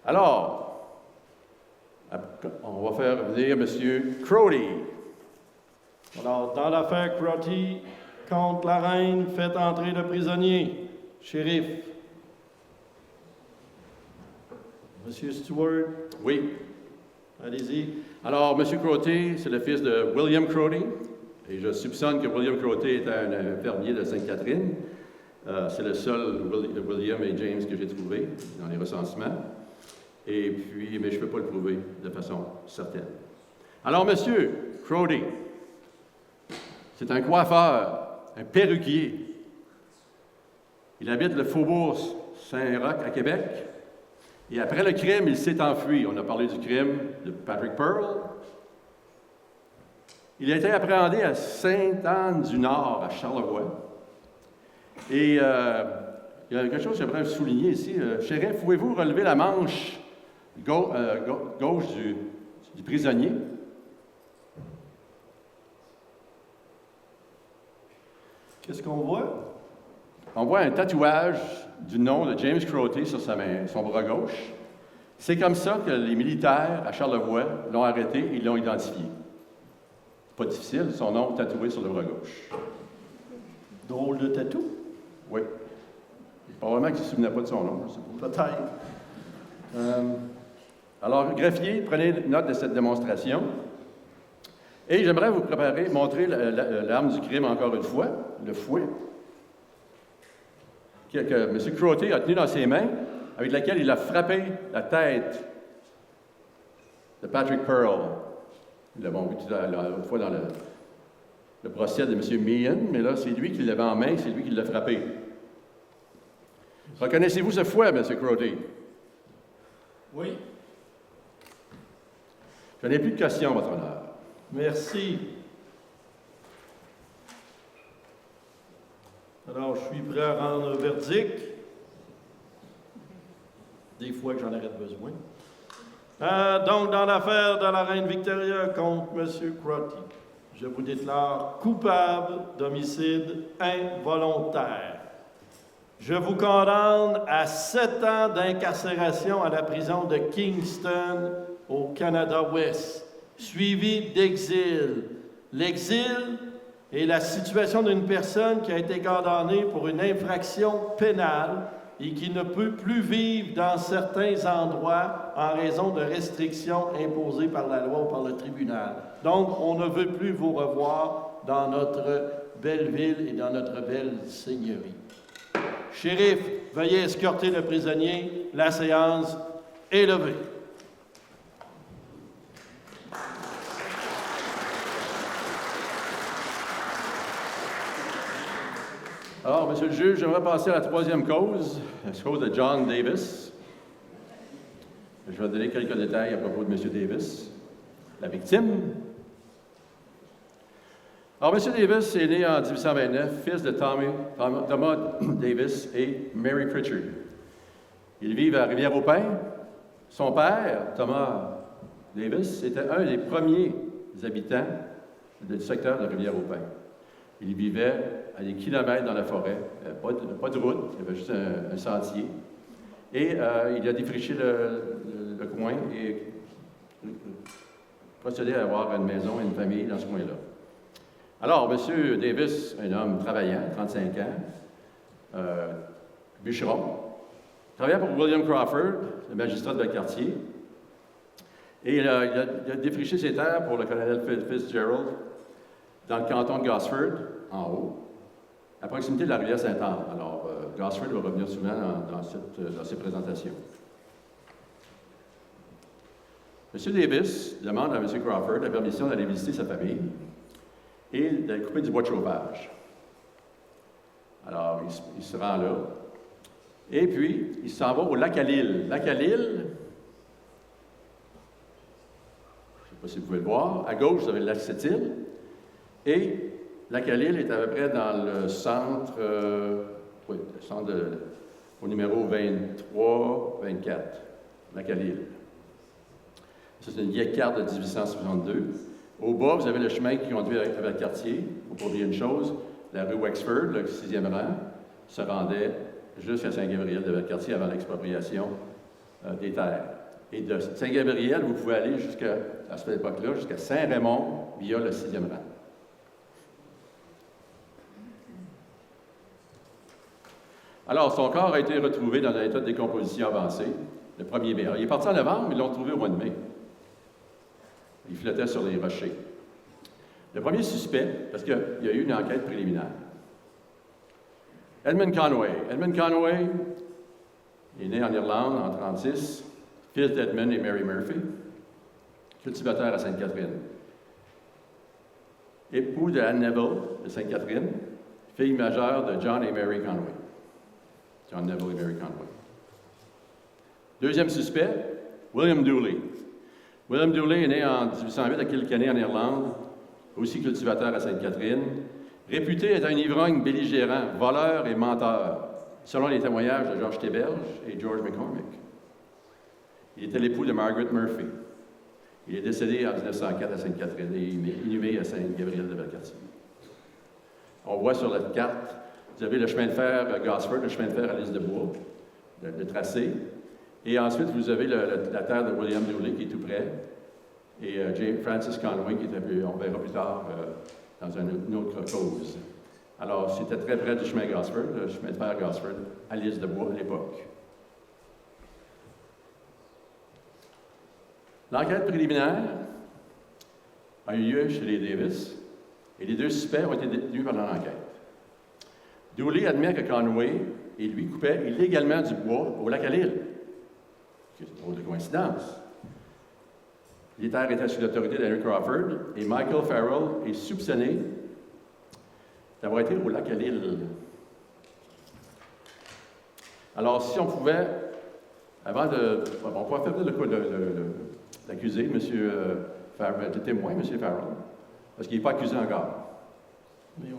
Alors, on va faire venir M. Crotty. Alors, dans l'affaire Crotty contre la reine, faites entrer le prisonnier. Shérif. Monsieur Stewart, Oui. allez-y. Alors, M. Crotty, c'est le fils de William Crotty, et je soupçonne que William Crotty était un fermier de Sainte-Catherine. C'est le seul William et James que j'ai trouvé dans les recensements. Et puis, mais je ne peux pas le prouver de façon certaine. Alors, M. Crotty, c'est un coiffeur, un perruquier. Il habite le faubourg Saint-Roch à Québec. Et après le crime, il s'est enfui. On a parlé du crime de Patrick Pearl. Il a été appréhendé à Sainte-Anne-du-Nord, à Charlevoix. Et il y a quelque chose que j'aimerais souligner ici. Shérif, pouvez-vous relever la manche gauche du prisonnier? Qu'est-ce qu'on voit? On voit un tatouage du nom de James Crotty sur sa main, son bras gauche. C'est comme ça que les militaires à Charlevoix l'ont arrêté et l'ont identifié. Pas difficile, son nom tatoué sur le bras gauche. Drôle de tatou? Oui. Probablement qu'il ne se souvenait pas de son nom, je sais pas. Peut-être. Alors, greffier, prenez note de cette démonstration. Et j'aimerais vous montrer l'arme du crime encore une fois, le fouet, que M. Crotty a tenu dans ses mains, avec laquelle il a frappé la tête de Patrick Pearl. Nous l'avons vu une fois dans le procès de M. Meehan, mais là, c'est lui qui l'avait en main, c'est lui qui l'a frappé. Reconnaissez-vous ce fouet, M. Crotty? Oui. Je n'ai plus de questions, votre honneur. Merci. Alors, je suis prêt à rendre un verdict. Des fois que j'en aurais besoin. Donc, dans l'affaire de la reine Victoria contre M. Crotty, je vous déclare coupable d'homicide involontaire. Je vous condamne à 7 ans d'incarcération à la prison de Kingston, au Canada-Ouest, suivi d'exil. L'exil est la situation d'une personne qui a été condamnée pour une infraction pénale et qui ne peut plus vivre dans certains endroits en raison de restrictions imposées par la loi ou par le tribunal. Donc, on ne veut plus vous revoir dans notre belle ville et dans notre belle seigneurie. Shérif, veuillez escorter le prisonnier. La séance est levée. Alors, Monsieur le juge, j'aimerais passer à la troisième cause, la cause de John Davis. Je vais donner quelques détails à propos de M. Davis, la victime. Alors, M. Davis est né en 1829, fils de Thomas Davis et Mary Pritchard. Ils vivent à Rivière-au-Pin. Son père, Thomas Davis, était un des premiers habitants du secteur de Rivière-au-Pin. Il vivait à des kilomètres dans la forêt, pas de route, il y avait juste un sentier. Et il a défriché le coin et procédé à avoir une maison et une famille dans ce coin-là. Alors, M. Davis, un homme travaillant, 35 ans, bûcheron. Il travaillait pour William Crawford, le magistrat de Valcartier. Et il a défriché ses terres pour le colonel Fitzgerald dans le canton de Gosford, en haut, à proximité de la rivière Sainte-Anne. Alors, Gosford va revenir souvent dans ses présentations. M. Davis demande à M. Crawford la permission d'aller visiter sa famille et d'aller couper du bois de chauffage. Alors, il se rend là. Et puis, il s'en va au lac à l'île. Lac à l'île, je ne sais pas si vous pouvez le voir, à gauche, vous avez le lac Sept-Îles. Et lac à l'île est à peu près dans le centre, au numéro 23-24, lac à l'île. Ça, c'est une vieille carte de 1862. Au bas, vous avez le chemin qui conduit à Valcartier. Il ne faut pas oublier une chose, la rue Wexford, le 6e rang, se rendait jusqu'à Saint-Gabriel de Valcartier avant l'expropriation des terres. Et de Saint-Gabriel, vous pouvez aller à cette époque-là, jusqu'à Saint-Raymond via le 6e rang. Alors, son corps a été retrouvé dans un état de décomposition avancé le 1er mai. Alors, il est parti en novembre, mais ils l'ont trouvé au mois de mai. Il flottait sur les rochers. Le premier suspect, parce qu'il y a eu une enquête préliminaire, Edmund Conway. Edmund Conway est né en Irlande en 1936, fils d'Edmund et Mary Murphy, cultivateur à Sainte-Catherine. Époux de Anne Neville de Sainte-Catherine, fille majeure de John et Mary Conway. John Neville et Mary Conway. Deuxième suspect, William Dooley. William Dooley est né en 1808 à Kilkenny, en Irlande, aussi cultivateur à Sainte-Catherine, réputé être un ivrogne belligérant, voleur et menteur, selon les témoignages de Georges Théberge et George McCormick. Il était l'époux de Margaret Murphy. Il est décédé en 1904 à Sainte-Catherine et inhumé à Saint-Gabriel de Valcartier. On voit sur la carte, vous avez le chemin de fer à Gosford, le chemin de fer à l'île de Bois, le tracé. Et ensuite, vous avez la terre de William Dooley qui est tout près, et Francis Conway qui est on verra plus tard dans une autre cause. Alors, c'était très près du chemin Gosford, le chemin de fer Gosford, à l'île de Bois à l'époque. L'enquête préliminaire a eu lieu chez les Davis, et les deux suspects ont été détenus pendant l'enquête. Dooley admet que Conway et lui coupaient illégalement du bois au lac à l'île. C'est une drôle de coïncidence. Les terres étaient sous l'autorité d'Henry Crawford et Michael Farrell est soupçonné d'avoir été au lac à l'île. Alors, si on pouvait, avant de... On pourrait faire l'accusé, M. Farrell, le témoin, M. Farrell, parce qu'il n'est pas accusé encore. Mais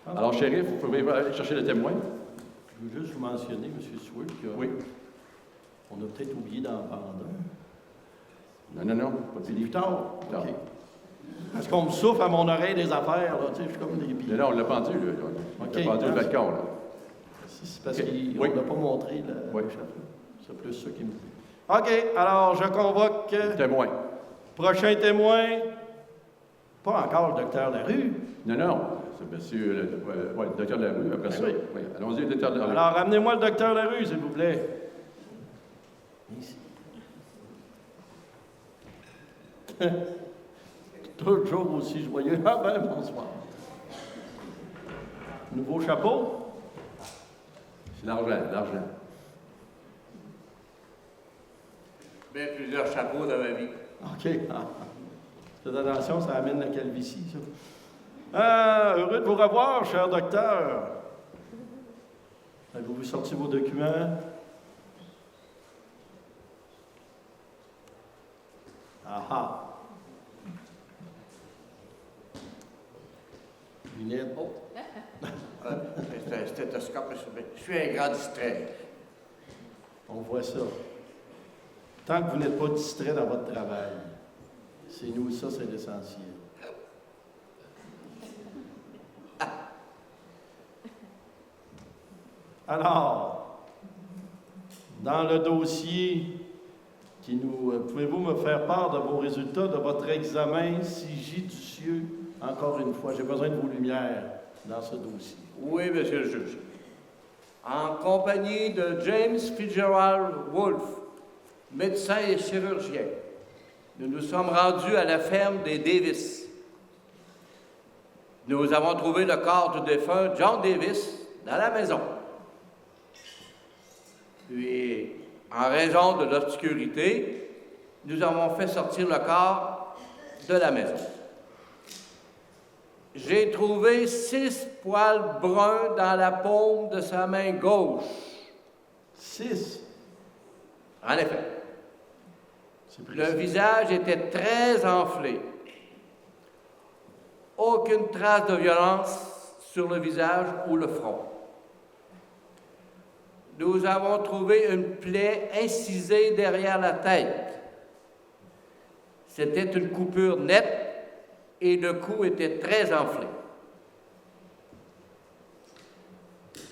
Alors, shérif, vous pouvez aller chercher le témoin? Je veux juste vous mentionner, M. Seward, Oui. On a peut-être oublié d'en prendre un. Non, pas fini. Plus tard? Non. OK. Parce qu'on me souffle à mon oreille des affaires, là, tu sais, je suis comme des billes. Non, on l'a pendu, là. On l'a pendu le balcon, là. C'est parce OK. qu'on n'a pas montré le... Oui. C'est plus ça qui me dit. OK, alors je convoque... Témoin. Prochain témoin. Pas encore le docteur Larue. Non, c'est monsieur le docteur Larue, après ça. Oui. Oui. Allons-y, le docteur Larue. Alors, ramenez-moi le docteur Larue, s'il vous plaît. Ici. Toujours aussi joyeux. Ah ben, bonsoir. Nouveau chapeau? C'est l'argent. Bien plusieurs chapeaux dans ma vie. OK. Faites attention, ça amène la calvitie, ça. Heureux de vous revoir, cher docteur. Avez-vous sorti vos documents? Ah. Lunettes. Oh. C'est un stéthoscope, je suis un grand distrait. On voit ça. Tant que vous n'êtes pas distrait dans votre travail, c'est nous, ça, c'est l'essentiel. Alors, dans le dossier pouvez-vous me faire part de vos résultats de votre examen si judicieux? Encore une fois, j'ai besoin de vos lumières dans ce dossier. Oui, monsieur le juge. en compagnie de James Fitzgerald Wolfe, médecin et chirurgien. Nous nous sommes rendus à la ferme des Davis. Nous avons trouvé le corps du défunt John Davis dans la maison. Puis, en raison de l'obscurité, nous avons fait sortir le corps de la maison. J'ai trouvé 6 poils bruns dans la paume de sa main gauche. 6. En effet. C'est Le précis. visage était très enflé. Aucune trace de violence sur le visage ou le front. Nous avons trouvé une plaie incisée derrière la tête. C'était une coupure nette et le cou était très enflé.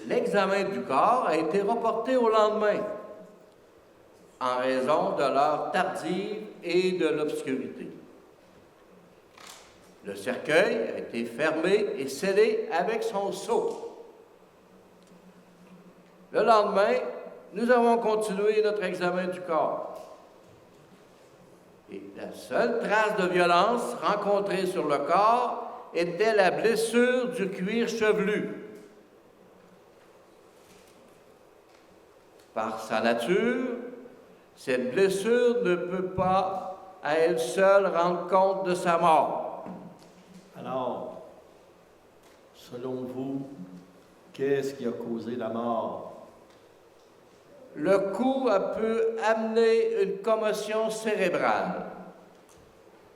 L'examen du corps a été reporté au lendemain en raison de l'heure tardive et de l'obscurité. Le cercueil a été fermé et scellé avec son sceau. Le lendemain, nous avons continué notre examen du corps. Et la seule trace de violence rencontrée sur le corps était la blessure du cuir chevelu. Par sa nature, cette blessure ne peut pas, à elle seule, rendre compte de sa mort. Alors, selon vous, qu'est-ce qui a causé la mort? Le coup peut amener une commotion cérébrale.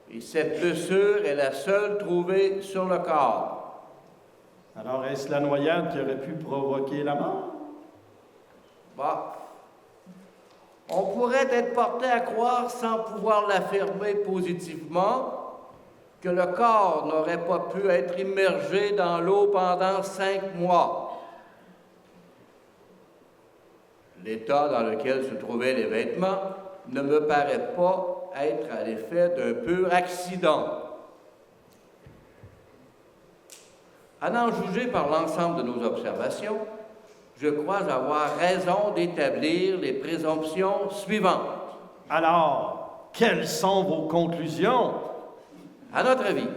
Et cette blessure est la seule trouvée sur le corps. Alors, est-ce la noyade qui aurait pu provoquer la mort? Bah, on pourrait être porté à croire, sans pouvoir l'affirmer positivement, que le corps n'aurait pas pu être immergé dans l'eau pendant 5 mois. L'état dans lequel se trouvaient les vêtements ne me paraît pas être à l'effet d'un pur accident. À en juger par l'ensemble de nos observations, je crois avoir raison d'établir les présomptions suivantes. Alors, quelles sont vos conclusions? À notre avis,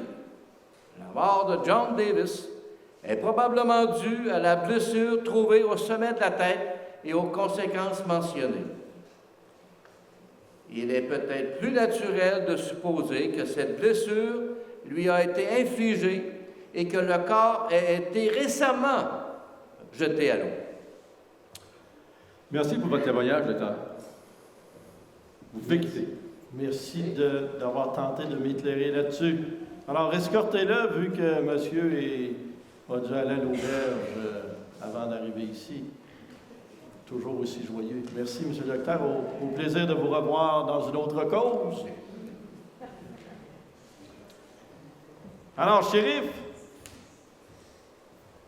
la mort de John Davis est probablement due à la blessure trouvée au sommet de la tête et aux conséquences mentionnées. Il est peut-être plus naturel de supposer que cette blessure lui a été infligée et que le corps ait été récemment jeté à l'eau. Merci pour votre témoignage, docteur. Vous pouvez quitter. Merci d'avoir tenté de m'éclairer là-dessus. Alors, escortez-le, vu que monsieur a dû aller à l'auberge avant d'arriver ici. Toujours aussi joyeux. Merci, monsieur le docteur. Au plaisir de vous revoir dans une autre cause. Alors, shérif,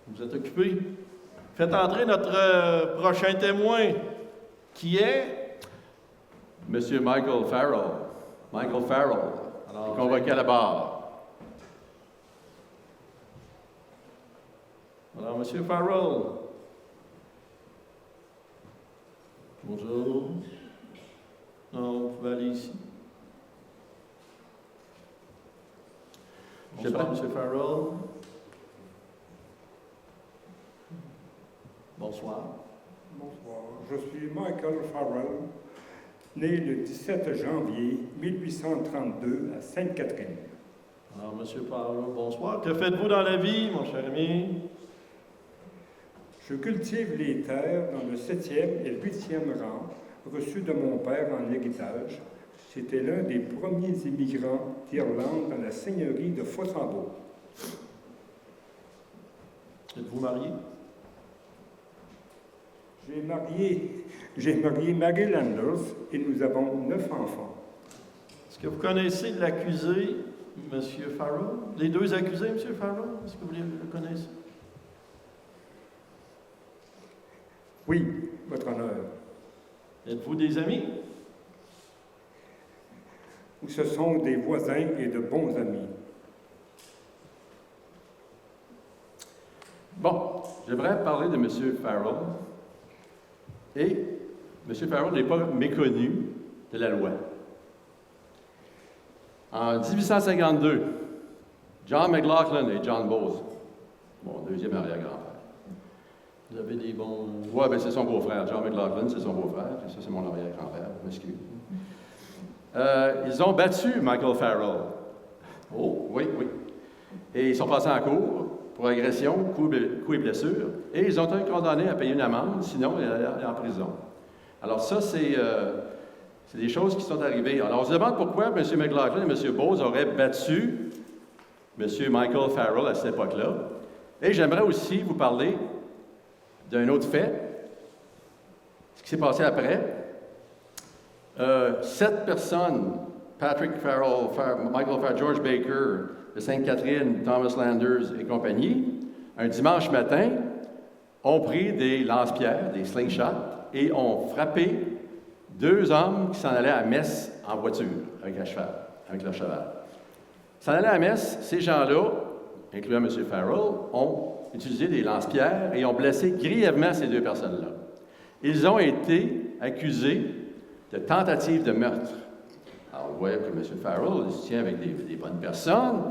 vous êtes occupé. Faites entrer notre prochain témoin, qui est... Monsieur Michael Farrell. Michael Farrell est convoqué à la barre. Alors, monsieur Farrell. Bonjour. Non, vous pouvez aller ici. Bonsoir, monsieur Farrell. Bonsoir. Bonsoir. Je suis Michael Farrell, né le 17 janvier 1832 à Sainte-Catherine. Alors, monsieur Farrell, bonsoir. Que faites-vous dans la vie, mon cher ami? Je cultive les terres dans le 7e et le 8e rang, reçus de mon père en héritage. C'était l'un des premiers immigrants d'Irlande dans la seigneurie de Fossambeau. Êtes-vous marié? J'ai marié Mary Landers et nous avons 9 enfants. Est-ce que vous connaissez l'accusé, M. Farrell? Les deux accusés, M. Farrell? Est-ce que vous le connaissez? Oui, votre honneur. Êtes-vous des amis? Ce sont des voisins et de bons amis. Bon, j'aimerais parler de M. Farrell Et M. Farrell n'est pas méconnu de la loi. En 1852, John McLaughlin et John Bowes, mon deuxième arrière-grand-père. Vous avez des bons... Oui, bien, c'est son beau-frère. John McLaughlin, c'est son beau-frère. Et ça, c'est mon arrière-grand-père. Je m'excuse. Ils ont battu Michael Farrell. Oh, oui, oui. Et ils sont passés en cour pour agression, coups et blessures. Et ils ont été condamnés à payer une amende, sinon ils allaient en prison. Alors ça, c'est des choses qui sont arrivées. Alors on se demande pourquoi M. McLaughlin et M. Bowes auraient battu M. Michael Farrell à cette époque-là. Et j'aimerais aussi vous parler d'un autre fait, ce qui s'est passé après. 7 personnes, Patrick Farrell, Michael Farrell, George Baker, de Sainte-Catherine, Thomas Landers et compagnie, un dimanche matin, ont pris des lance-pierres, des slingshots, et ont frappé 2 hommes qui s'en allaient à Metz en voiture, avec leur cheval. Ils s'en allaient à Metz, ces gens-là, incluant M. Farrell, ont utilisé des lance-pierres et ont blessé grièvement ces 2 personnes-là. Ils ont été accusés de tentative de meurtre. Alors, vous voyez que M. Farrell il se tient avec des bonnes personnes,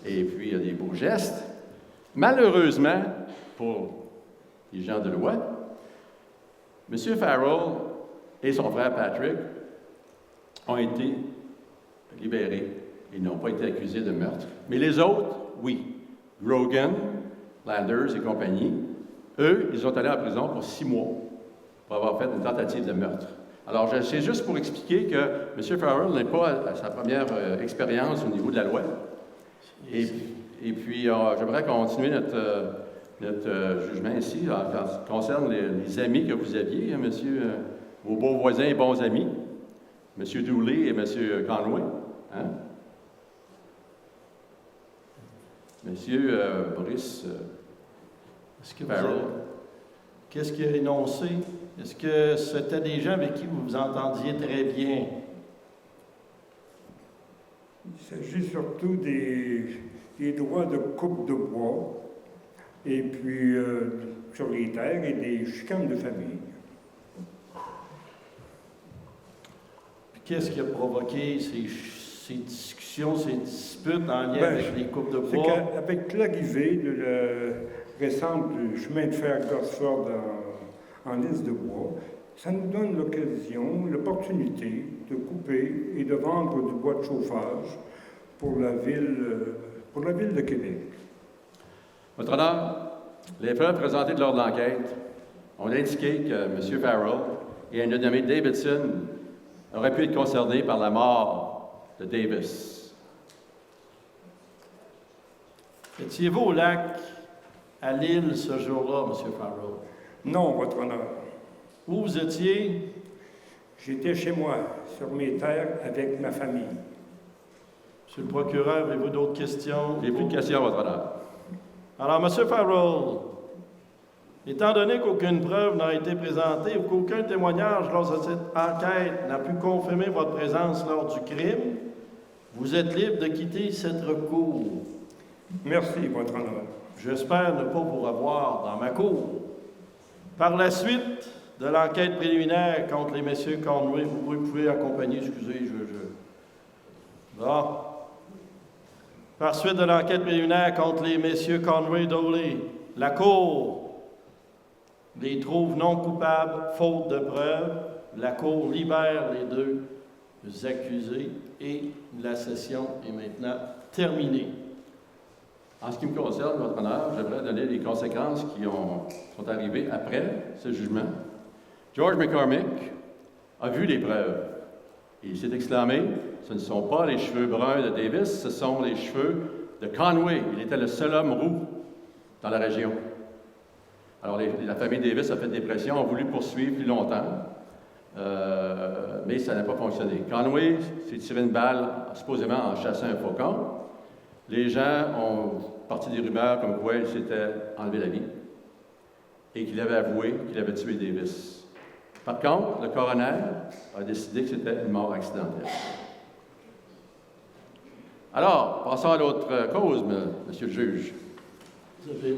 et puis il y a des beaux gestes. Malheureusement, pour les gens de loi, M. Farrell et son frère Patrick ont été libérés. Ils n'ont pas été accusés de meurtre. Mais les autres, oui. Grogan, Landers et compagnie, eux, ils sont allés en prison pour 6 mois pour avoir fait une tentative de meurtre. Alors, c'est juste pour expliquer que M. Farrell n'est pas à sa première expérience au niveau de la loi. Et puis, j'aimerais continuer notre jugement ici en ce qui concerne les amis que vous aviez, monsieur, vos beaux voisins et bons amis, M. Dooley et M. Conway. Hein? Monsieur Brice Farrell. Qu'est-ce qu'il a énoncé? Est-ce que c'était des gens avec qui vous vous entendiez très bien? Il s'agit surtout des droits de coupe de bois, et puis sur les terres et des chicanes de famille. Puis qu'est-ce qui a provoqué ces discussions, ces disputes en lien avec les coupes de bois? C'est qu'avec l'arrivée de la récente du chemin de fer Gosford en liste de bois, ça nous donne l'opportunité de couper et de vendre du bois de chauffage pour la ville de Québec. Votre Honneur, les preuves présentées lors de l'enquête ont indiqué que M. Farrell et un dénommé Davidson auraient pu être concernés par la mort de Davis. Étiez-vous au lac, à l'île, ce jour-là, M. Farrell? Non, Votre Honneur. Où vous étiez? J'étais chez moi, sur mes terres, avec ma famille. Monsieur le procureur, avez-vous d'autres questions? Il n'y a plus de questions, Votre Honneur. Alors, M. Farrell, étant donné qu'aucune preuve n'a été présentée ou qu'aucun témoignage lors de cette enquête n'a pu confirmer votre présence lors du crime, vous êtes libre de quitter cette cour. Merci, Votre Honneur. J'espère ne pas vous revoir dans ma cour. Par la suite de l'enquête préliminaire contre les messieurs Conway, vous pouvez accompagner, excusez, Bon. Par suite de l'enquête préliminaire contre les messieurs Conway et Dooley, la Cour les trouve non coupables, faute de preuves. La Cour libère les 2 accusés et la session est maintenant terminée. En ce qui me concerne, Votre Honneur, j'aimerais donner les conséquences qui sont arrivées après ce jugement. George McCormick a vu les preuves et il s'est exclamé « Ce ne sont pas les cheveux bruns de Davis, ce sont les cheveux de Conway. Il était le seul homme roux dans la région. » Alors, la famille Davis a fait des pressions, a voulu poursuivre plus longtemps, mais ça n'a pas fonctionné. Conway s'est tiré une balle, supposément en chassant un faucon. Les gens ont parti des rumeurs comme quoi il s'était enlevé la vie et qu'il avait avoué qu'il avait tué Davis. Par contre, le coroner a décidé que c'était une mort accidentelle. Alors, passons à l'autre cause, monsieur le juge. Vous avez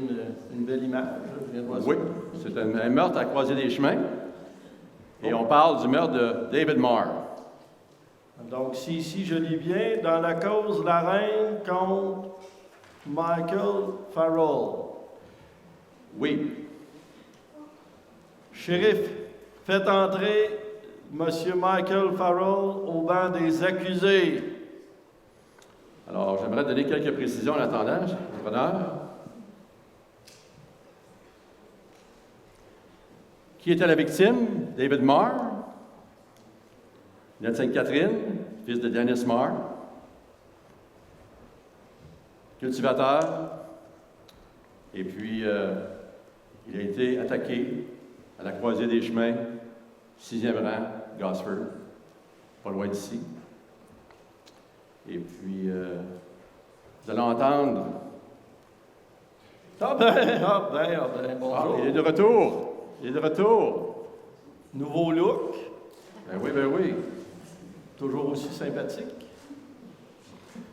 une belle image, je viens de voir ça. Oui, c'est un meurtre à croisée des chemins. Et on parle du meurtre de David Marr. Donc, si ici je lis bien, dans la cause la reine contre Michael Farrell. Oui. Shérif, faites entrer M. Michael Farrell au banc des accusés. Alors, j'aimerais donner quelques précisions en attendant, votre honneur. Qui était la victime? David Marr, né de Sainte-Catherine, fils de Dennis Marr, cultivateur, et puis il a été attaqué à la croisée des chemins, 6e rang, Gosford, pas loin d'ici. Et puis, vous allez entendre. Ah ben, bonjour. Il est de retour. Il est de retour. Nouveau look, Ben oui, ben oui. toujours aussi sympathique.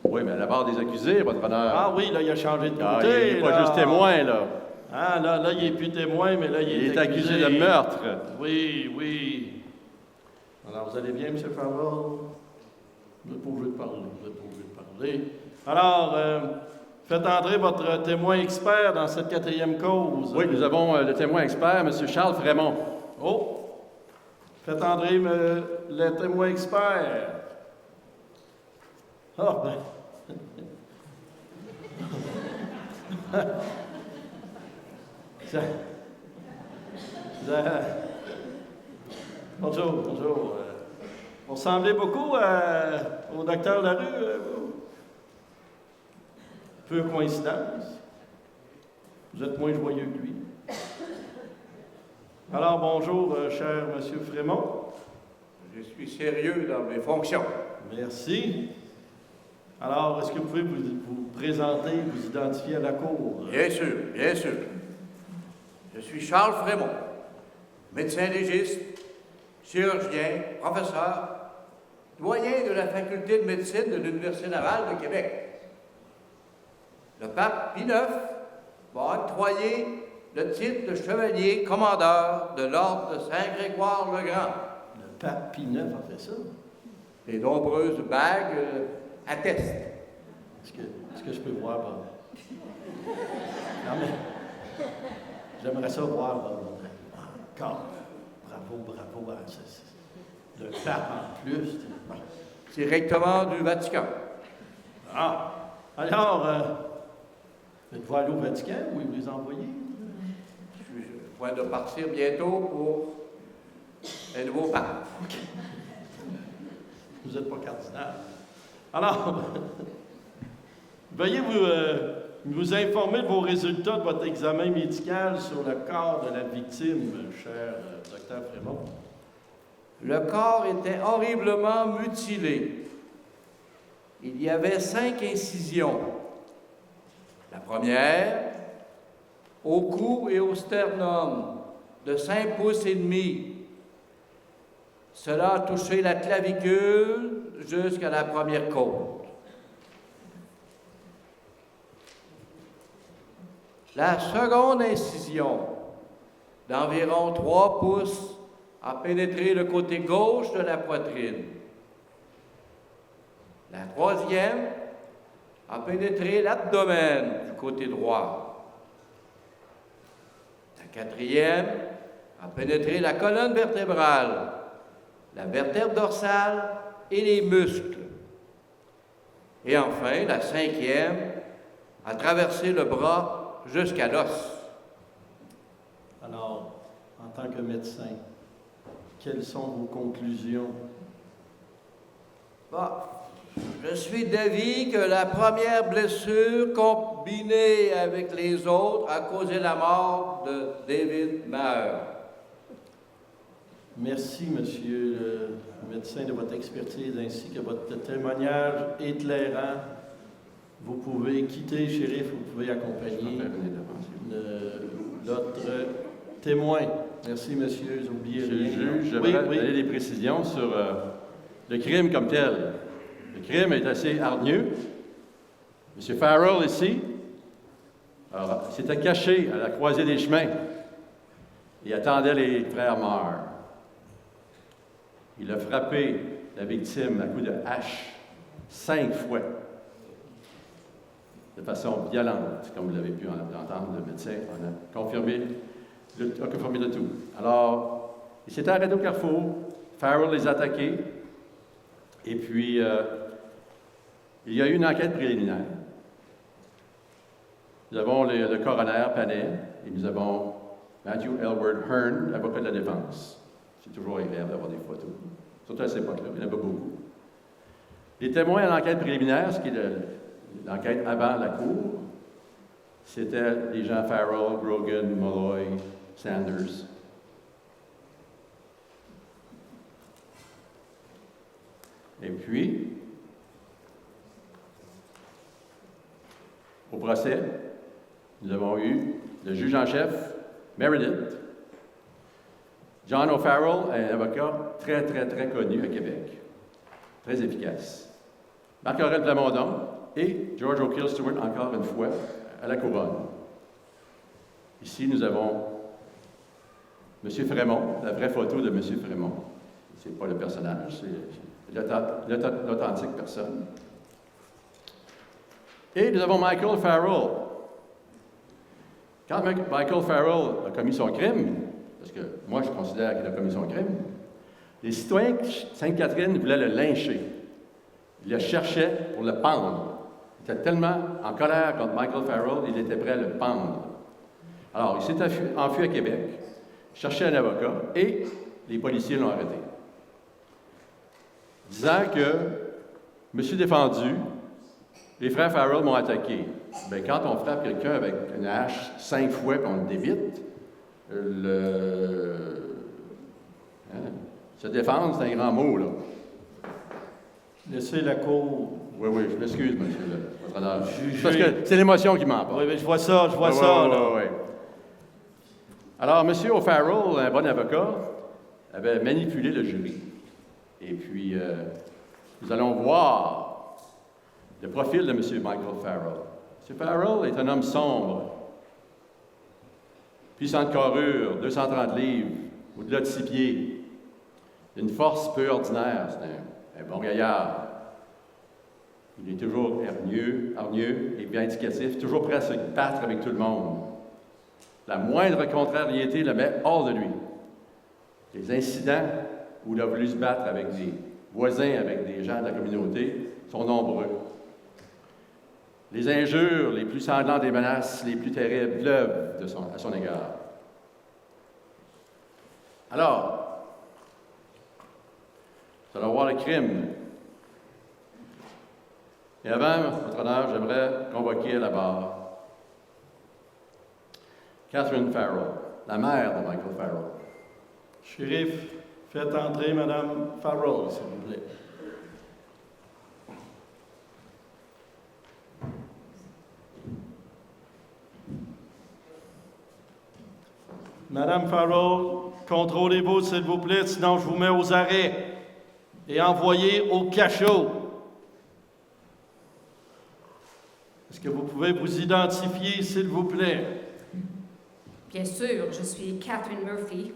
Oui, mais à la barre des accusés, votre honneur. Ah oui, là, il a changé de côté. Ah, il n'est pas là. juste témoin, là. Ah, là, il n'est plus témoin, mais là, Il est accusé de meurtre. Oui, oui. Alors, vous allez bien, M. Farrell? Vous n'êtes pas obligé de parler, vous n'êtes pas obligé de parler. Alors, faites entrer votre témoin expert dans cette 4e cause. Oui, nous avons le témoin expert, M. Charles Frémont. Oh! Faites entrer le témoin expert. Ah, ben... Bonjour, bonjour. Vous ressemblez beaucoup au docteur Larue. Peu coïncidence. Vous êtes moins joyeux que lui. Alors, bonjour, cher Monsieur Frémont. Je suis sérieux dans mes fonctions. Merci. Alors, est-ce que vous pouvez vous présenter, vous identifier à la cour? Bien sûr, bien sûr. Je suis Charles Frémont, médecin légiste, chirurgien, professeur, doyen de la faculté de médecine de l'Université navale de Québec. Le pape Pie IX m'a octroyé le titre de chevalier commandeur de l'ordre de Saint-Grégoire-le-Grand. Le pape Pie IX a fait ça. Les nombreuses bagues attestent. Est-ce que je peux voir? Non, mais j'aimerais ça voir encore. Bravo. Le pape en plus. Directement du Vatican. Ah! Alors, êtes-vous allé au Vatican ou vous les envoyez? Je suis en train de partir bientôt pour un nouveau pape. Vous n'êtes pas cardinal. Alors, veuillez nous informer de vos résultats de votre examen médical sur le corps de la victime, cher docteur Frémont. Le corps était horriblement mutilé. Il y avait 5 incisions. La première, au cou et au sternum, de 5 pouces et demi. Cela a touché la clavicule jusqu'à la première côte. La seconde incision, d'environ 3 pouces, a pénétré le côté gauche de la poitrine. La troisième a pénétré l'abdomen du côté droit. La quatrième a pénétré la colonne vertébrale, la vertèbre dorsale et les muscles. Et enfin, la cinquième a traversé le bras jusqu'à l'os. Alors, en tant que médecin, quelles sont vos conclusions? Je suis d'avis que la première blessure combinée avec les autres a causé la mort de David Marr. Merci, monsieur le médecin, de votre expertise ainsi que votre témoignage éclairant. Vous pouvez quitter, shérif, vous pouvez accompagner notre témoin. Merci, monsieur, oubliez Monsieur le rien. juge, j'aimerais donner des précisions sur le crime comme tel. Le crime est assez hargneux. M. Farrell, ici, s'était caché à la croisée des chemins. Il attendait les frères Marr. Il a frappé la victime à coups de hache 5 fois, de façon violente, comme vous l'avez pu entendre, le médecin a confirmé le tout. Alors, il s'était arrêté au carrefour, Farrell les a attaqués, et puis il y a eu une enquête préliminaire. Nous avons le coroner Panet, et nous avons Matthew Elward Hearn, avocat de la défense. C'est toujours agréable d'avoir des photos, surtout à cette époque-là, il n'y en a pas beaucoup. Les témoins à l'enquête préliminaire, ce qui est l'enquête avant la cour, c'était les gens Farrell, Grogan, Molloy, Sanders. Et puis, au procès, nous avons eu le juge en chef, Meredith. John O'Farrell, un avocat très, très, très connu à Québec, très efficace. Marc-Aurèle Plamondon et George O'Kell Stewart, encore une fois, à la couronne. Ici, nous avons M. Frémont, la vraie photo de M. Frémont. Ce n'est pas le personnage, c'est l'authentique personne. Et nous avons Michael Farrell. Quand Michael Farrell a commis son crime, parce que moi je considère qu'il a commis son crime, les citoyens de Sainte-Catherine voulaient le lyncher. Ils le cherchaient pour le pendre. Il était tellement en colère contre Michael Farrell, il était prêt à le pendre. Alors, il s'est enfui à Québec, cherchait un avocat, et les policiers l'ont arrêté. Disant que, monsieur défendu, les frères Farrell m'ont attaqué. Bien, quand on frappe quelqu'un avec une hache 5 fois qu'on le débite, se défendre, c'est un grand mot, là. Laissez la cour. Oui, je m'excuse, monsieur votre honneur. Parce que c'est l'émotion qui m'emporte. Oui, mais je vois ça, là. Oui. Alors, M. O'Farrell, un bon avocat, avait manipulé le jury. Et puis, nous allons voir le profil de M. Michael Farrell. M. Farrell est un homme sombre, puissante carrure, 230 livres, au-delà de 6 pieds, une force peu ordinaire, c'est un bon gaillard. Il est toujours hargneux et vindicatif, toujours prêt à se battre avec tout le monde. La moindre contrariété le met hors de lui. Les incidents où il a voulu se battre avec des voisins, avec des gens de la communauté, sont nombreux. Les injures les plus sanglantes et menaces les plus terribles pleuvent à son égard. Alors, nous allons voir le crime. Et avant, votre honneur, j'aimerais convoquer à la barre Catherine Farrell, la mère de Michael Farrell. Shérif, faites entrer Mme Farrell, s'il vous plaît. Madame Farrell, contrôlez-vous, s'il vous plaît, sinon je vous mets aux arrêts et envoyez au cachot. Est-ce que vous pouvez vous identifier, s'il vous plaît? Bien sûr, je suis Catherine Murphy,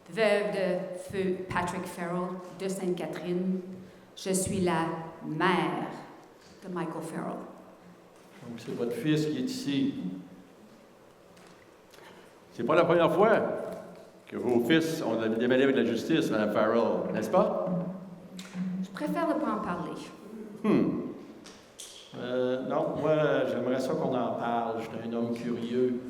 veuve de feu Patrick Farrell de Sainte-Catherine. Je suis la mère de Michael Farrell. Donc c'est votre fils qui est ici. C'est pas la première fois que vos fils ont démêlé avec la justice, Mme Farrell, n'est-ce pas? Je préfère ne pas en parler. Non, moi, j'aimerais ça qu'on en parle. Je suis un homme curieux.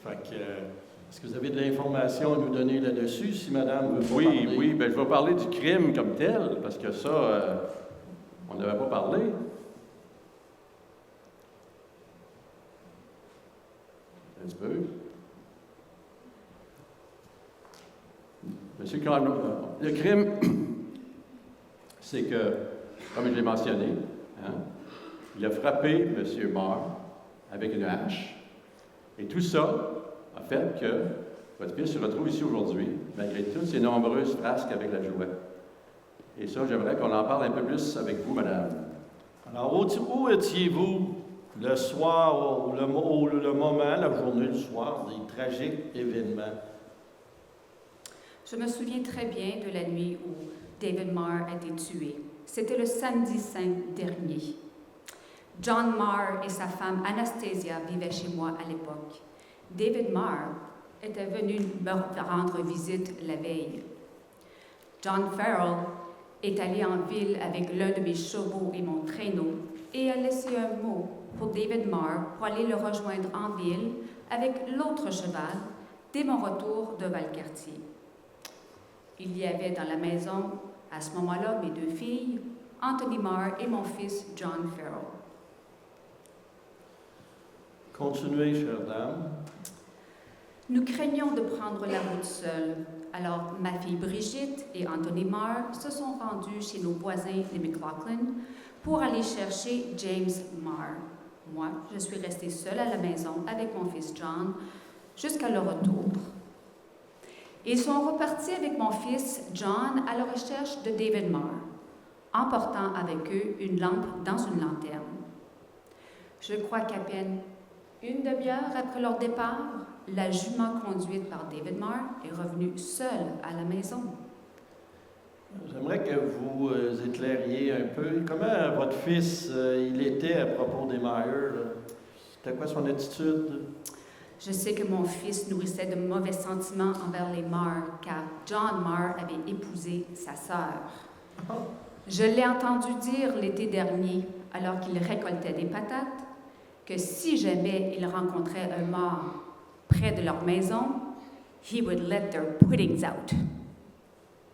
Fait que, est-ce que vous avez de l'information à nous donner là-dessus, si madame veut pas parler? Oui, bien, je vais parler du crime comme tel, parce que ça, on n'avait pas parlé. Un petit peu. Monsieur Carlo, le crime, c'est que, comme je l'ai mentionné, il a frappé M. Marr avec une hache. Et tout ça a fait que votre fils se retrouve ici aujourd'hui, malgré toutes ces nombreuses frasques avec la jouet. Et ça, j'aimerais qu'on en parle un peu plus avec vous, madame. Alors, où étiez-vous le soir, ou le moment, la journée, le soir, des tragiques événements? Je me souviens très bien de la nuit où David Marr a été tué. C'était le samedi saint dernier. John Marr et sa femme Anastasia vivaient chez moi à l'époque. David Marr était venu me rendre visite la veille. John Farrell est allé en ville avec l'un de mes chevaux et mon traîneau et a laissé un mot pour David Marr pour aller le rejoindre en ville avec l'autre cheval dès mon retour de Valcartier. Il y avait dans la maison, à ce moment-là, mes 2 filles, Anthony Marr et mon fils John Farrell. Continuez, chère dame. Nous craignions de prendre la route seuls, alors ma fille Brigitte et Anthony Marr se sont rendus chez nos voisins les McLaughlin pour aller chercher James Marr. Moi, je suis restée seule à la maison avec mon fils John jusqu'à leur retour. Ils sont repartis avec mon fils John à la recherche de David Marr, emportant avec eux une lampe dans une lanterne. Je crois qu'à peine une demi-heure après leur départ, la jument conduite par David Marr est revenue seule à la maison. J'aimerais que vous éclairiez un peu. Comment votre fils, il était à propos des Myers? C'était quoi son attitude? Je sais que mon fils nourrissait de mauvais sentiments envers les Marr, car John Marr avait épousé sa sœur. Je l'ai entendu dire l'été dernier, alors qu'il récoltait des patates, que si jamais il rencontrait un mort près de leur maison, he would let their puddings out.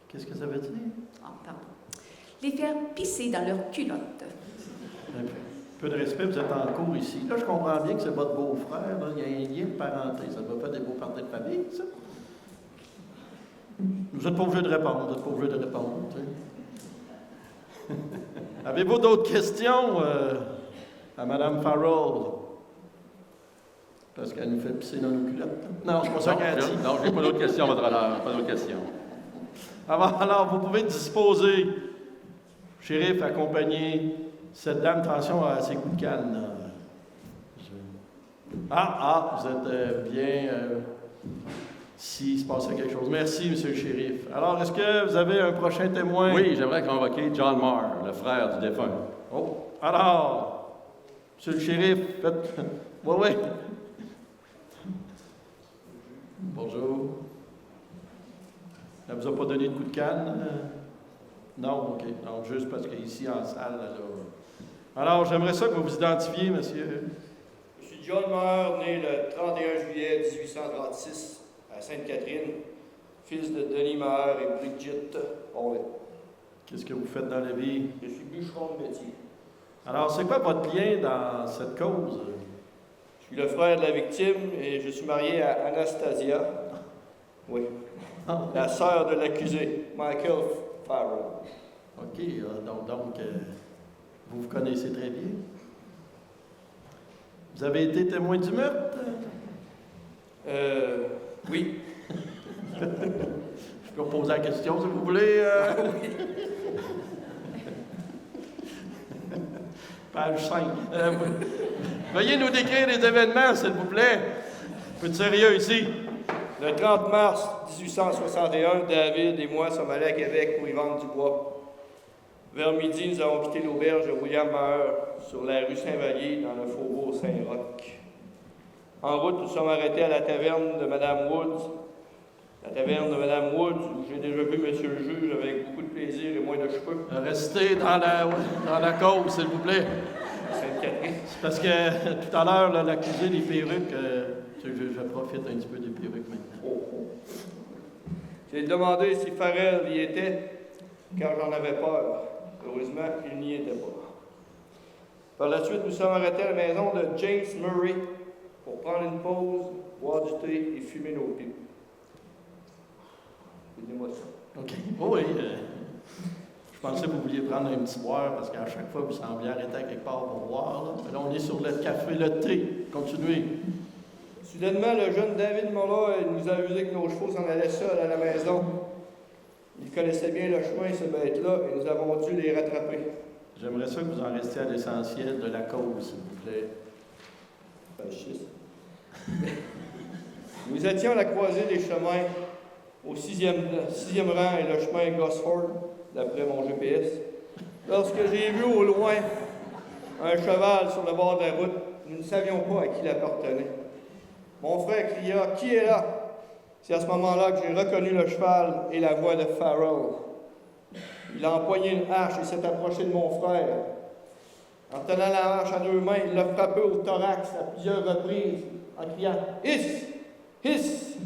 Qu'est-ce que ça veut dire? Oh, pardon. Les faire pisser dans leurs culottes. Un peu de respect, vous êtes en cours ici. Là, je comprends bien que c'est votre beau-frère. Là. Il y a un lien de parenté. Ça doit faire des beaux parties de famille, ça. Vous n'êtes pas obligé de répondre. Vous n'êtes pas obligé de répondre. Avez-vous d'autres questions à Mme Farrell? Parce qu'elle nous fait pisser dans nos culottes. Non, c'est pas ça qu'elle a dit. Non, je n'ai pas d'autres questions, votre honneur. Pas d'autres questions. Alors, vous pouvez disposer, shérif, accompagner cette dame, attention à ses coups de canne. Vous êtes bien s'il se passait quelque chose. Merci, monsieur le shérif. Alors, est-ce que vous avez un prochain témoin? Oui, j'aimerais convoquer John Marr, le frère du défunt. Oh, alors, monsieur le shérif, faites... Oui. Bonjour. Elle ne vous a pas donné de coup de canne? Non, OK. Non, juste parce qu'ici, en salle, là... Alors, j'aimerais ça que vous vous identifiez, monsieur. Je suis John Marr, né le 31 juillet 1836 à Sainte-Catherine, fils de Denis Marr et Brigitte Paulet. Qu'est-ce que vous faites dans la vie? Je suis bûcheron de métier. Alors, c'est quoi votre lien dans cette cause? Je suis le frère de la victime et je suis marié à Anastasia. Oui. La sœur de l'accusé, Michael Farrell. OK, donc vous vous connaissez très bien. Vous avez été témoin du meurtre? Oui. Je peux vous poser la question si vous voulez. Oui. Page 5. Veuillez nous décrire les événements, s'il vous plaît. Un peu de sérieux ici. Le 30 mars 1861, David et moi sommes allés à Québec pour y vendre du bois. Vers midi, nous avons quitté l'auberge de William Maher sur la rue Saint-Vallier, dans le faubourg Saint-Roch. En route, nous sommes arrêtés à la taverne de Mme Woods. La taverne de Mme Woods, où j'ai déjà vu Monsieur le juge avec beaucoup de plaisir et moins de cheveux. Restez dans la cause, s'il vous plaît. Sainte-Catherine. C'est parce que tout à l'heure, là, l'accusé des perruques, je profite un petit peu des perruques maintenant. J'ai demandé si Farrell y était, car j'en avais peur. Heureusement, il n'y était pas. Par la suite, nous sommes arrêtés à la maison de James Murray pour prendre une pause, boire du thé et fumer nos pipes. Donnez-moi ça. OK. Oui. Je pensais que vous vouliez prendre un petit boire parce qu'à chaque fois, vous sembliez arrêter à quelque part pour boire. Là. Mais là, on est sur le café, le thé. Continuez. Soudainement, le jeune David Muller nous a avisé que nos chevaux s'en allaient seuls à la maison. Ils connaissaient bien le chemin, ce bête-là, et nous avons dû les rattraper. J'aimerais ça que vous en restiez à l'essentiel de la cause, s'il vous plaît. Nous étions à la croisée des chemins Au sixième rang est le chemin Gosford, d'après mon GPS. Lorsque j'ai vu au loin un cheval sur le bord de la route, nous ne savions pas à qui il appartenait. Mon frère cria « Qui est là ?» C'est à ce moment-là que j'ai reconnu le cheval et la voix de Farrell. Il a empoigné une hache et s'est approché de mon frère. En tenant la hache à deux mains, il l'a frappé au thorax à plusieurs reprises en criant « Hiss! Hiss! »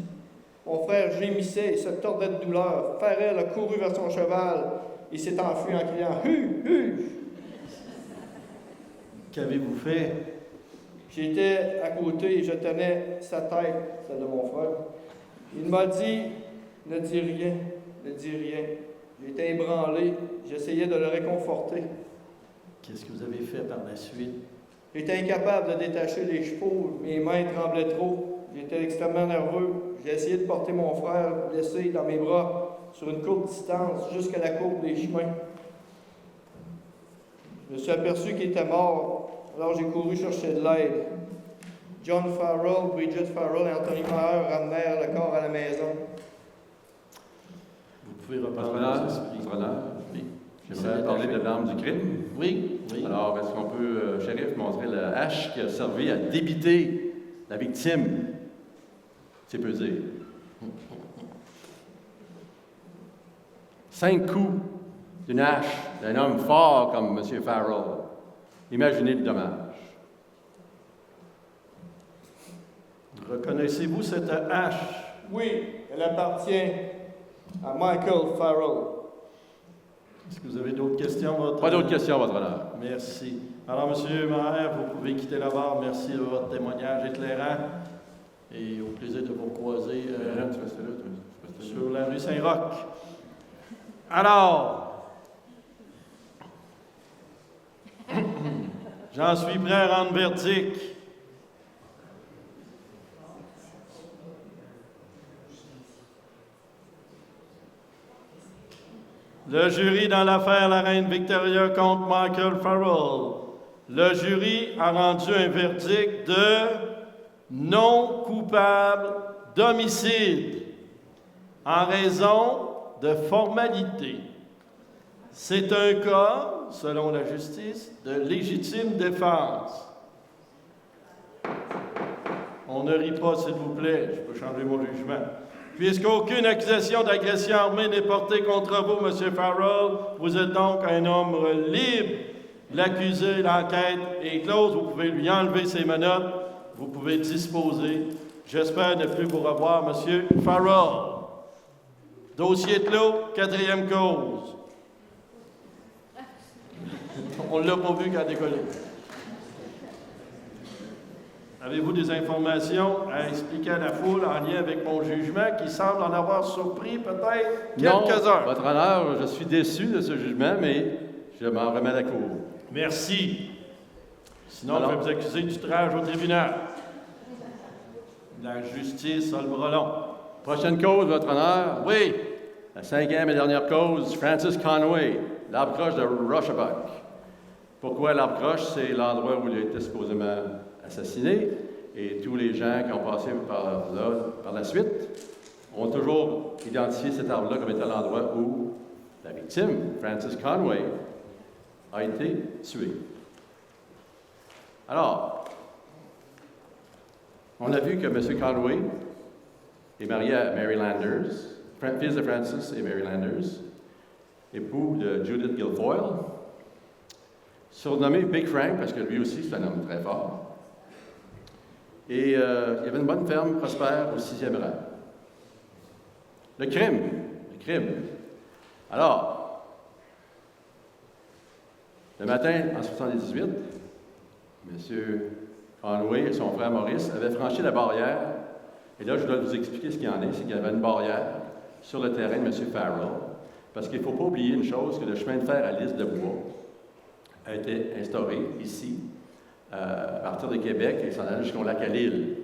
Mon frère gémissait et se tordait de douleur. Farrell a couru vers son cheval et s'est enfui en criant « Hu! Hu! » Qu'avez-vous fait? J'étais à côté et je tenais sa tête, celle de mon frère. Il m'a dit « Ne dis rien, ne dis rien. » J'étais ébranlé, j'essayais de le réconforter. Qu'est-ce que vous avez fait par la suite? J'étais incapable de détacher les chevaux, mes mains tremblaient trop. J'étais extrêmement nerveux. J'ai essayé de porter mon frère blessé dans mes bras sur une courte distance jusqu'à la courbe des chemins. Je me suis aperçu qu'il était mort, alors j'ai couru chercher de l'aide. John Farrell, Bridget Farrell et Anthony Maher ramenèrent le corps à la maison. Vous pouvez reprendre Votre vos esprits. honneur, oui. J'aimerais parler de l'arme du crime. Oui, oui. Alors, est-ce qu'on peut, shérif, montrer la hache qui a servi à débiter la victime? C'est peu dire. 5 coups d'une hache d'un homme fort comme M. Farrell. Imaginez le dommage. Reconnaissez-vous cette hache? Oui, elle appartient à Michael Farrell. Est-ce que vous avez d'autres questions, votre... Pas d'autres questions, votre honneur. Merci. Alors, Monsieur Maher, vous pouvez quitter la barre. Merci de votre témoignage éclairant et au plaisir de vous croiser sur la rue Saint-Roch. Alors, j'en suis prêt à rendre verdict. Le jury dans l'affaire La Reine Victoria contre Michael Farrell. Le jury a rendu un verdict de non coupable d'homicide en raison de formalité. C'est un cas, selon la justice, de légitime défense. On ne rit pas, s'il vous plaît, je peux changer mon jugement. Puisqu'aucune accusation d'agression armée n'est portée contre vous, M. Farrell, vous êtes donc un homme libre. L'accusé, l'enquête est close. Vous pouvez lui enlever ses menottes. Vous pouvez disposer. J'espère ne plus vous revoir, M. Farrell. Dossier clos, 4e cause. On ne l'a pas vu qu'à décoller. Avez-vous des informations à expliquer à la foule en lien avec mon jugement qui semble en avoir surpris peut-être quelques-uns? Non, votre honneur, je suis déçu de ce jugement, mais je m'en remets à la cour. Merci. Sinon, je vais vous accuser d'outrage au tribunal. La justice a le bras long. Prochaine cause, votre honneur. Oui. La 5e et dernière cause, Francis Conway, l'arbre-croche de Rushabuck. Pourquoi l'arbre-croche? C'est l'endroit où il a été supposément assassiné, et tous les gens qui ont passé par là, par la suite, ont toujours identifié cet arbre-là comme étant l'endroit où la victime, Francis Conway, a été tuée. Alors, on a vu que M. Conway est marié à Mary Landers, fils de Francis et Mary Landers, époux de Judith Guilfoyle, surnommé Big Frank, parce que lui aussi, c'est un homme très fort. Et il y avait une bonne ferme prospère au 6e rang. Le crime. Alors, le matin, en 1978, M. Conway et son frère Maurice avaient franchi la barrière. Et là, je dois vous expliquer ce qu'il y en est. C'est qu'il y avait une barrière sur le terrain de M. Farrell. Parce qu'il ne faut pas oublier une chose, que le chemin de fer à Lys de Bois a été instauré ici, à partir de Québec, et s'en allait jusqu'au lac à l'île.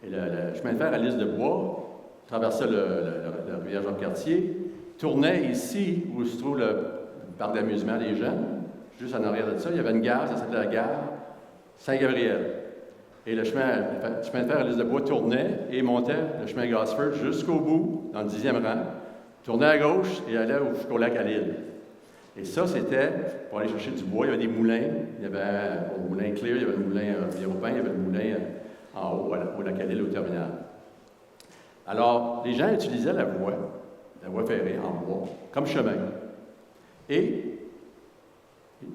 Et le chemin de fer à Lys de Bois traversait le rivière Jacques-Cartier, tournait ici, où se trouve le parc d'amusement des jeunes. Juste en arrière de ça, il y avait une gare, ça s'appelait la gare Saint-Gabriel. Et le chemin de fer à l'île de bois tournait et montait le chemin Gosford jusqu'au bout, dans le 10e rang, tournait à gauche et allait jusqu'au lac à l'île. Et ça, c'était pour aller chercher du bois. Il y avait des moulins. Il y avait au moulin Clear, il y avait le moulin Viropin, il y avait le moulin en haut, au lac à l'île, au terminal. Alors, les gens utilisaient la voie ferrée en bois, comme chemin. Et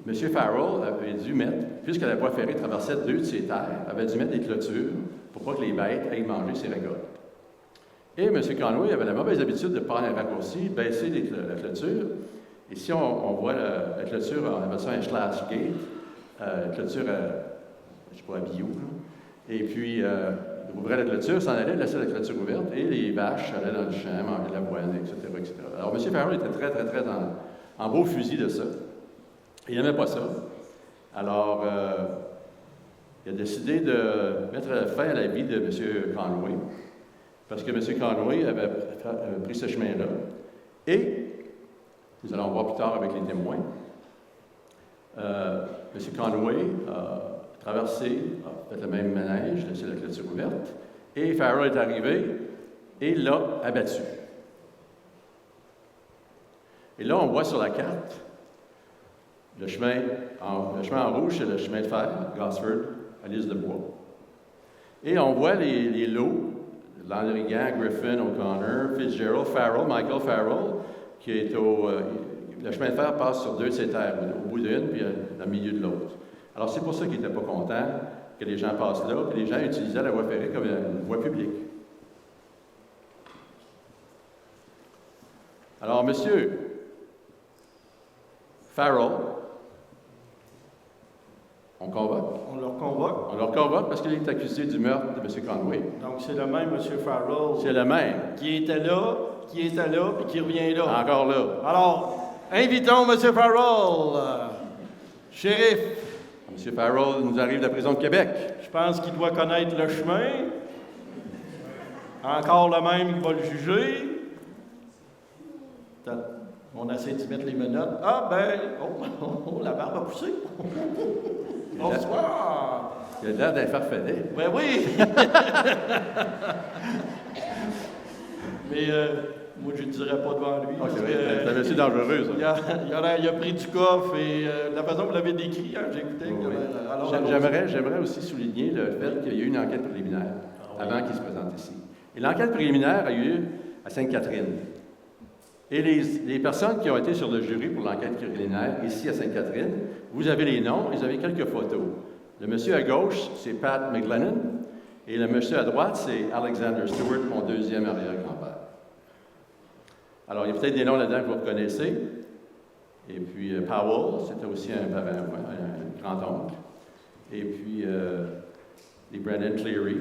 M. Farrell avait dû mettre, puisque la voie ferrée traversait 2 de ses terres, avait dû mettre des clôtures pour pas que les bêtes aillent manger ses récoltes. Et M. Conway avait la mauvaise habitude de prendre un raccourci, baisser la clôture. Et si on voit la clôture, on appelle ça un slash gate, clôture, je ne sais pas, à bio. Là. Et puis, il ouvrait la clôture, s'en allait, laissait la clôture ouverte, et les vaches allaient dans le champ, mangeaient de la l'avoine, etc., etc. Alors, M. Farrell était très, très, très en beau fusil de ça. Il n'aimait pas ça. Alors, il a décidé de mettre fin à la vie de M. Conway, parce que M. Conway avait pris ce chemin-là. Et, nous allons voir plus tard avec les témoins, M. Conway a traversé, a fait le même manège, laissé la clôture ouverte, et Farrell est arrivé et l'a abattu. Et là, on voit sur la carte le chemin en rouge, c'est le chemin de fer, Gosford, à l'île de bois. Et on voit les lots, Landrigan, Griffin, O'Connor, Fitzgerald, Farrell, Michael Farrell, qui est le chemin de fer passe sur 2 de ses terres, au bout d'une, puis dans le milieu de l'autre. Alors, c'est pour ça qu'il n'était pas content que les gens passent là, puis les gens utilisaient la voie ferrée comme une voie publique. Alors, M. Farrell, on convoque. On le convoque. On le convoque parce qu'il est accusé du meurtre de M. Conway. Donc, c'est le même M. Farrell. C'est le même. Qui était là, puis qui revient là. Encore là. Alors, invitons M. Farrell. Shérif. M. Farrell nous arrive de la prison de Québec. Je pense qu'il doit connaître le chemin. Encore le même qui va le juger. On essaie d'y mettre les menottes. Ah, ben, oh, la barbe a poussé. Bonsoir. Il a l'air d'un farfadet. Ben oui. Mais moi, je ne dirais pas devant lui. Oh, c'est vrai, c'est un monsieur dangereux, ça. Il a pris du coffre et la façon dont vous l'avez décrit, hein, j'ai écouté. Oui. J'aimerais aussi souligner le fait qu'il y a eu une enquête préliminaire avant qu'il se présente ici. Et l'enquête préliminaire a eu lieu à Sainte-Catherine. Et les personnes qui ont été sur le jury pour l'enquête préliminaire, ici à Sainte-Catherine, vous avez les noms et vous avez quelques photos. Le monsieur à gauche, c'est Pat McLennan, et le monsieur à droite, c'est Alexander Stewart, mon deuxième arrière-grand-père. Alors, il y a peut-être des noms là-dedans que vous reconnaissez. Et puis, Powell, c'était aussi un grand-oncle. Et puis, les Brandon Cleary.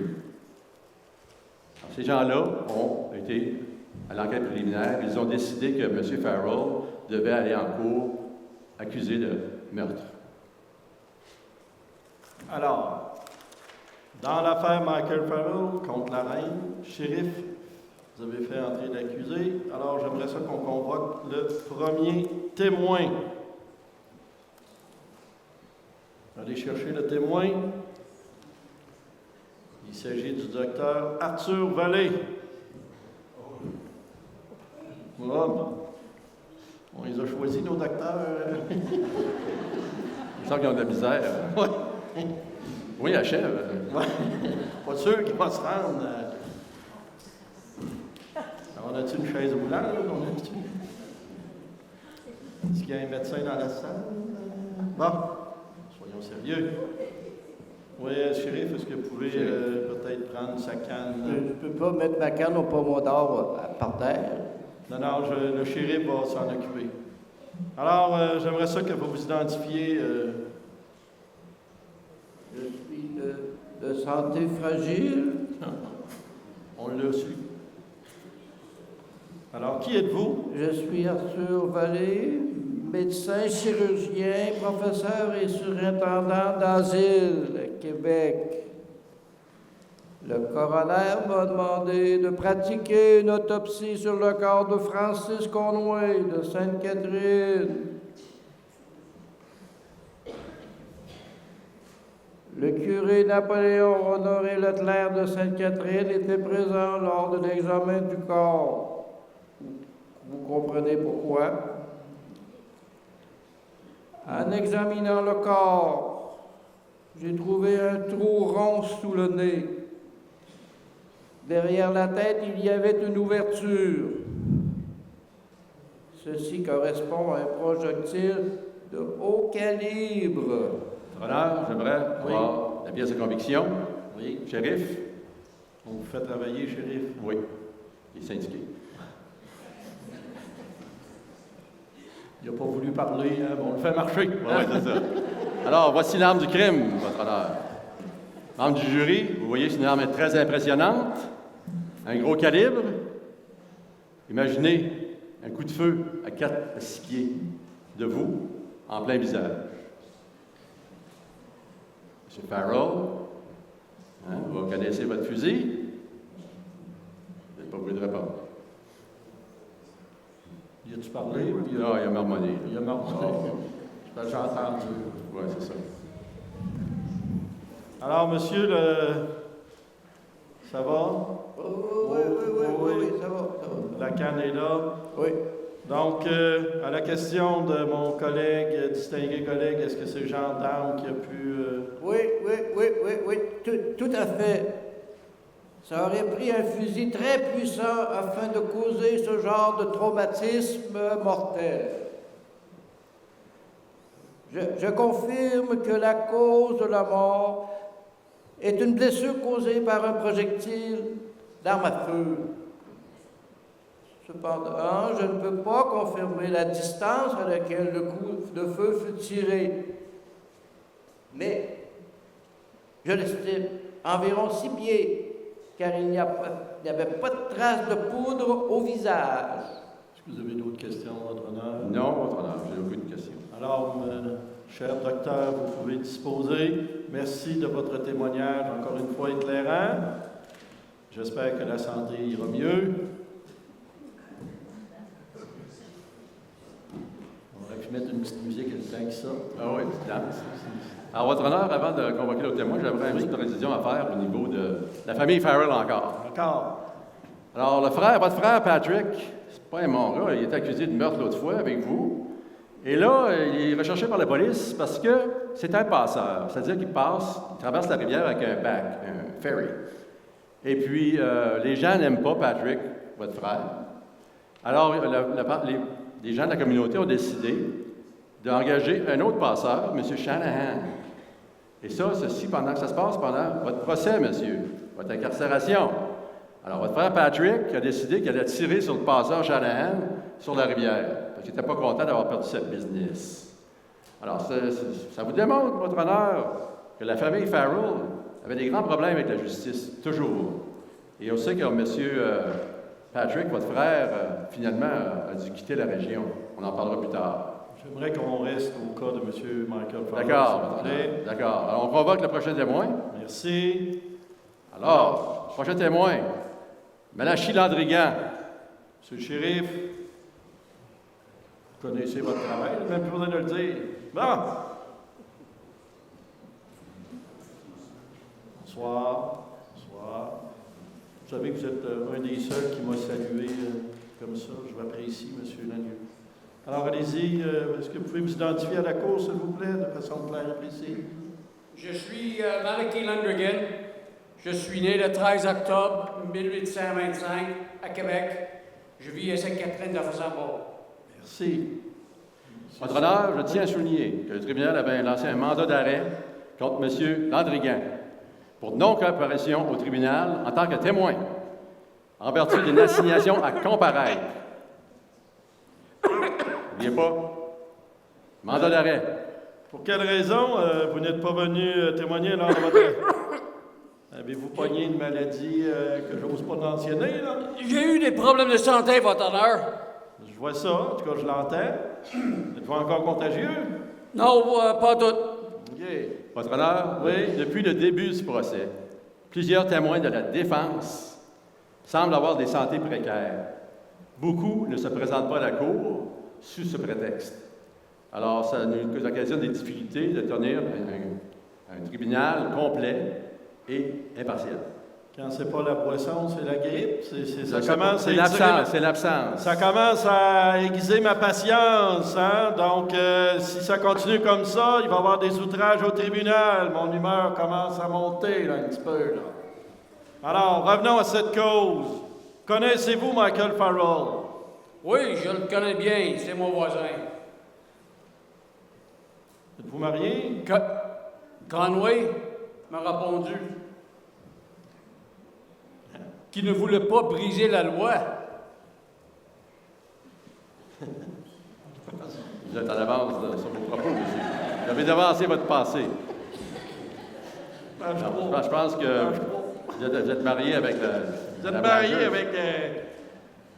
Alors, ces gens-là ont été à l'enquête préliminaire. Ils ont décidé que M. Farrell devait aller en cours accusé de meurtre. Alors, dans l'affaire Michael Farrell contre la reine, shérif, vous avez fait entrer l'accusé. Alors, j'aimerais ça qu'on convoque le premier témoin. Allez chercher le témoin. Il s'agit du docteur Arthur Vallée. On les a choisis, nos docteurs. Il semble qu'ils ont de la misère. Oui. Oui, achève. Pas sûr qu'il va se rendre. On a-tu une chaise roulante? Est-ce qu'il y a un médecin dans la salle? Bon, soyons sérieux. Oui, shérif, est-ce que vous pouvez peut-être prendre sa canne? Je ne peux pas mettre ma canne au pommeau d'or par terre. Non, le shérif va s'en occuper. Alors, j'aimerais ça que vous vous identifiez. Je suis de santé fragile. On l'a su. Alors, qui êtes-vous? Je suis Arthur Vallée, médecin chirurgien, professeur et surintendant d'asile, Québec. Le coroner m'a demandé de pratiquer une autopsie sur le corps de Francis Conway de Sainte-Catherine. Le curé Napoléon Honoré Leclerc de Sainte-Catherine était présent lors de l'examen du corps. Vous comprenez pourquoi? En examinant le corps, j'ai trouvé un trou rond sous le nez. Derrière la tête, il y avait une ouverture. Ceci correspond à un projectile de haut calibre. Votre honneur, j'aimerais avoir la pièce de conviction. Oui. Shérif? On vous fait travailler, shérif? Oui. Il est syndiqué. Il n'a pas voulu parler, hein, mais on le fait marcher. Oui, c'est ça. Alors, voici l'arme du crime, votre honneur. Membre du jury, vous voyez, c'est une arme très impressionnante, un gros calibre. Imaginez un coup de feu à 4 à 6 pieds de vous, en plein visage. Monsieur Farrell, hein, vous connaissez votre fusil? Vous n'êtes pas obligé de répondre. Y a-tu parlé? Non, il a marmonné. Il a marmonné. J'ai entendu. Oui, c'est ça. Alors, monsieur, ça va? Oui, ça va. La canne est là. Oui. Donc, à la question de mon collègue, distingué collègue, est-ce que c'est le gendarme qui a pu... Oui, tout à fait. Ça aurait pris un fusil très puissant afin de causer ce genre de traumatisme mortel. Je confirme que la cause de la mort est une blessure causée par un projectile d'arme à feu. Cependant, je ne peux pas confirmer la distance à laquelle le coup de feu fut tiré. Mais je l'estime environ 6 pieds, car il n'y avait pas de traces de poudre au visage. Est-ce que vous avez d'autres questions, votre honneur? Non, votre honneur, j'ai aucune question. Alors, cher docteur, vous pouvez disposer. Merci de votre témoignage, encore une fois éclairant. J'espère que la santé ira mieux. On aurait pu mettre une petite musique à le temps qui sort. Ah oui, tu danses. Alors, votre honneur, avant de convoquer l'autre témoin, j'aimerais une petite précision à faire au niveau de la famille Farrell encore. Encore. Alors, votre frère Patrick, c'est pas un bon gars, il est accusé de meurtre l'autre fois avec vous. Et là, il est recherché par la police parce que c'est un passeur. C'est-à-dire qu'il traverse la rivière avec un bac, un ferry. Et puis, les gens n'aiment pas Patrick, votre frère. Alors, les gens de la communauté ont décidé d'engager un autre passeur, M. Shanahan. Et ça se passe pendant votre procès, monsieur, votre incarcération. Alors, votre frère Patrick a décidé qu'il allait tirer sur le passeur Shanahan sur la rivière, parce qu'il n'était pas content d'avoir perdu cette business. Alors, ça vous démontre, votre honneur, que la famille Farrell avait des grands problèmes avec la justice, toujours. Et on sait que M. Patrick, votre frère, finalement, a dû quitter la région. On en parlera plus tard. J'aimerais qu'on reste au cas de M. Michael Farrell. D'accord, s'il vous plaît. d'accord. Alors, on convoque le prochain témoin. Merci. Alors, prochain témoin, Malachi Landrigan. Monsieur le shérif, vous connaissez votre travail, même plus besoin de le dire. Bon. Bonsoir. Bonsoir. Vous savez que vous êtes un des seuls qui m'a salué comme ça. Je vous apprécie, M. Lanieux. Alors, allez-y. Est-ce que vous pouvez vous identifier à la cour, s'il vous plaît, de façon claire et précise? Je suis Malachi Landrigan. Je suis né le 13 octobre 1825 à Québec. Je vis à Sainte-Catherine de Fossambeau. Merci. Votre honneur, je tiens à souligner que le tribunal avait lancé un mandat d'arrêt contre M. Landrigan pour non-coopération au tribunal en tant que témoin, en vertu d'une assignation à comparaître. N'oubliez pas, mandat d'arrêt. Pour quelle raison vous n'êtes pas venu témoigner lors de votre... Avez-vous pogné une maladie que j'ose pas mentionner, là? J'ai eu des problèmes de santé, votre honneur. Je vois ça, en tout cas, je l'entends. Êtes-vous encore contagieux? Non, pas tout. OK. Votre honneur, oui, depuis le début du procès, plusieurs témoins de la défense semblent avoir des santé précaires. Beaucoup ne se présentent pas à la cour sous ce prétexte. Alors, ça nous occasionne des difficultés de tenir un tribunal complet et impartial. Quand c'est pas la boisson, c'est la grippe. C'est l'absence. Ça commence à aiguiser ma patience, hein? Donc, si ça continue comme ça, il va y avoir des outrages au tribunal. Mon humeur commence à monter, là, un petit peu, là. Alors, revenons à cette cause. Connaissez-vous Michael Farrell? Oui, je le connais bien, c'est mon voisin. Êtes-vous marié? Conway m'a répondu qu'il ne voulait pas briser la loi. Vous êtes en avance sur vos propos, monsieur. Vous avez avancé votre passé. Je pense que vous êtes marié avec Vous êtes marié avec...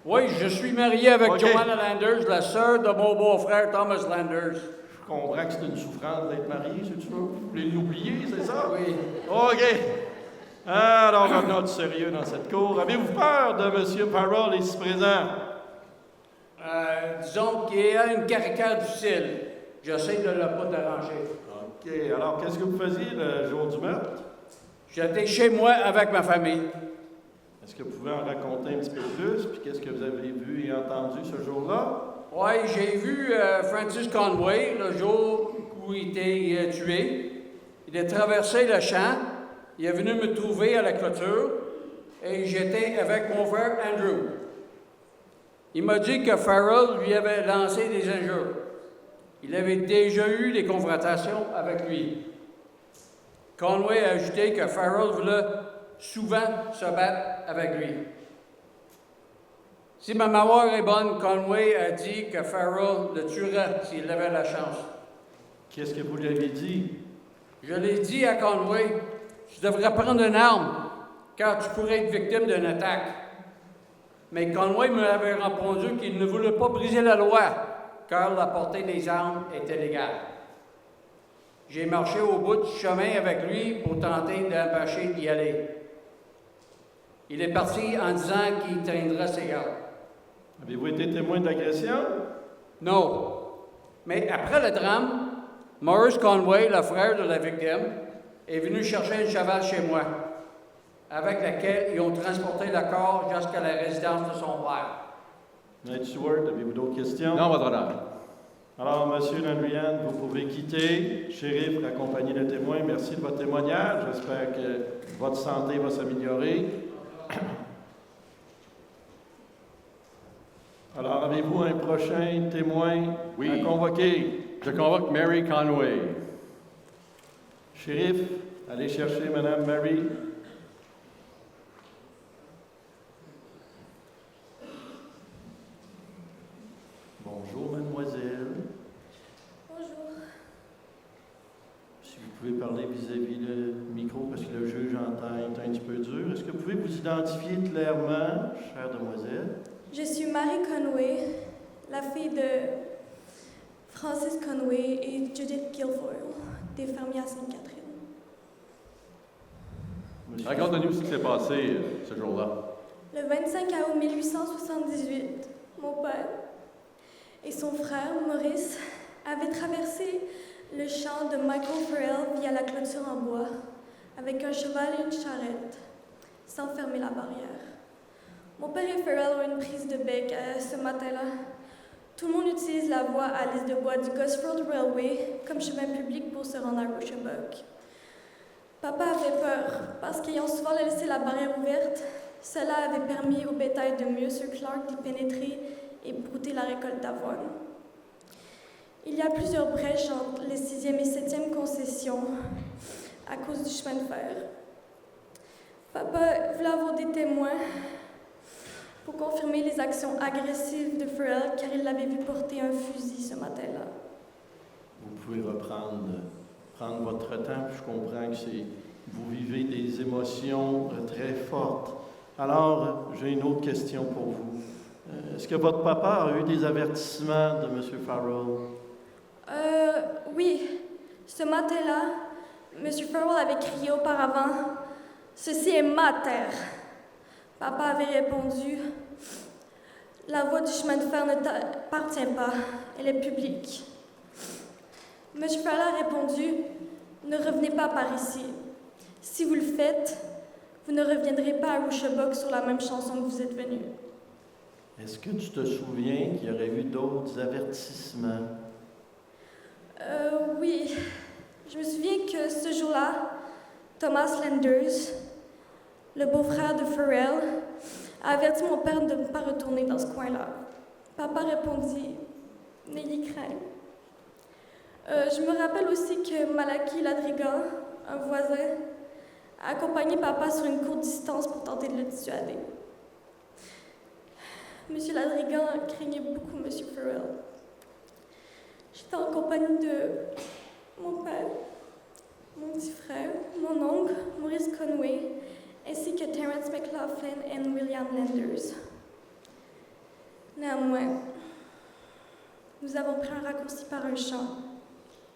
Oui, je suis marié avec OK. Joanna Landers, la sœur de mon beau-frère Thomas Landers. Je comprends que c'est une souffrance d'être marié, si tu veux. Vous voulez l'oublier, c'est ça? Oui. OK. Alors, revenons du sérieux dans cette cour. Avez-vous peur de M. Farrell ici présent? Disons qu'il y a une caricature difficile. J'essaie de ne pas déranger. OK. Alors, qu'est-ce que vous faisiez le jour du meurtre? J'étais chez moi avec ma famille. Est-ce que vous pouvez en raconter un petit peu plus? Puis qu'est-ce que vous avez vu et entendu ce jour-là? Oui, j'ai vu Francis Conway le jour où il était tué. Il a traversé le champ. Il est venu me trouver à la clôture et j'étais avec mon frère Andrew. Il m'a dit que Farrell lui avait lancé des injures. Il avait déjà eu des confrontations avec lui. Conway a ajouté que Farrell voulait souvent se battre avec lui. Si ma mémoire est bonne, Conway a dit que Farrell le tuerait s'il avait la chance. Qu'est-ce que vous lui avez dit? Je l'ai dit à Conway, tu devrais prendre une arme, car tu pourrais être victime d'une attaque. Mais Conway me avait répondu qu'il ne voulait pas briser la loi, car la portée des armes était légale. J'ai marché au bout du chemin avec lui pour tenter d'empêcher d'y aller. Il est parti en disant qu'il traînerait ses gardes. Avez-vous été témoin de l'agression? Non. Mais après le drame, Maurice Conway, le frère de la victime, est venu chercher un cheval chez moi, avec lequel ils ont transporté le corps jusqu'à la résidence de son père. Maître Stewart, avez-vous d'autres questions? Non, votre honneur. Alors, M. Landrian, vous pouvez quitter. Shérif, accompagner le témoin. Merci de votre témoignage. J'espère que votre santé va s'améliorer. Alors, avez-vous un prochain témoin à convoquer? Je convoque Mary Conway. Shérif, allez chercher Mme Mary. Bonjour, mademoiselle. Bonjour. Si vous pouvez parler vis-à-vis le micro, parce que le juge entend est un petit peu dur. Est-ce que vous pouvez vous identifier clairement, chère demoiselle? Je suis Mary Conway, la fille de Francis Conway et Judith Guilfoyle, des fermiers à Sainte-Catherine. Raconte-nous ce qui s'est passé ce jour-là. Le 25 août 1878, mon père et son frère Maurice avaient traversé le champ de Michael Farrell via la clôture en bois, avec un cheval et une charrette, sans fermer la barrière. Mon père et Farrell ont une prise de bec ce matin-là. Tout le monde utilise la voie à l'île de bois du Gosford Railway comme chemin public pour se rendre à Rochebuck. Papa avait peur parce qu'ayant souvent laissé la barrière ouverte, cela avait permis au bétail de Monsieur Clark d'y pénétrer et brouter la récolte d'avoine. Il y a plusieurs brèches entre les 6e et 7e concessions à cause du chemin de fer. Papa voulait avoir des témoins pour confirmer les actions agressives de Farrell, car il l'avait vu porter un fusil ce matin-là. Vous pouvez prendre votre temps. Je comprends que vous vivez des émotions très fortes. Alors, j'ai une autre question pour vous. Est-ce que votre papa a eu des avertissements de M. Farrell? Oui. Ce matin-là, M. Farrell avait crié auparavant « Ceci est ma terre ». Papa avait répondu « La voie du chemin de fer ne t'appartient pas, elle est publique ». M. Farrell a répondu « Ne revenez pas par ici. Si vous le faites, vous ne reviendrez pas à Rushabok sur la même chanson que vous êtes venu. Est-ce que tu te souviens qu'il y aurait eu d'autres avertissements? Oui. Je me souviens que ce jour-là, Thomas Landers, le beau-frère de Pharrell, a averti mon père de ne pas retourner dans ce coin-là. Papa répondit « N'ayez crainte ». Je me rappelle aussi que Malachi Ladrigan, un voisin, a accompagné papa sur une courte distance pour tenter de le dissuader. Monsieur Ladrigan craignait beaucoup Monsieur Pharrell. J'étais en compagnie de mon père, mon petit frère, mon oncle, Maurice Conway, ainsi que Terence McLaughlin et William Landers. Néanmoins, nous avons pris un raccourci par un champ,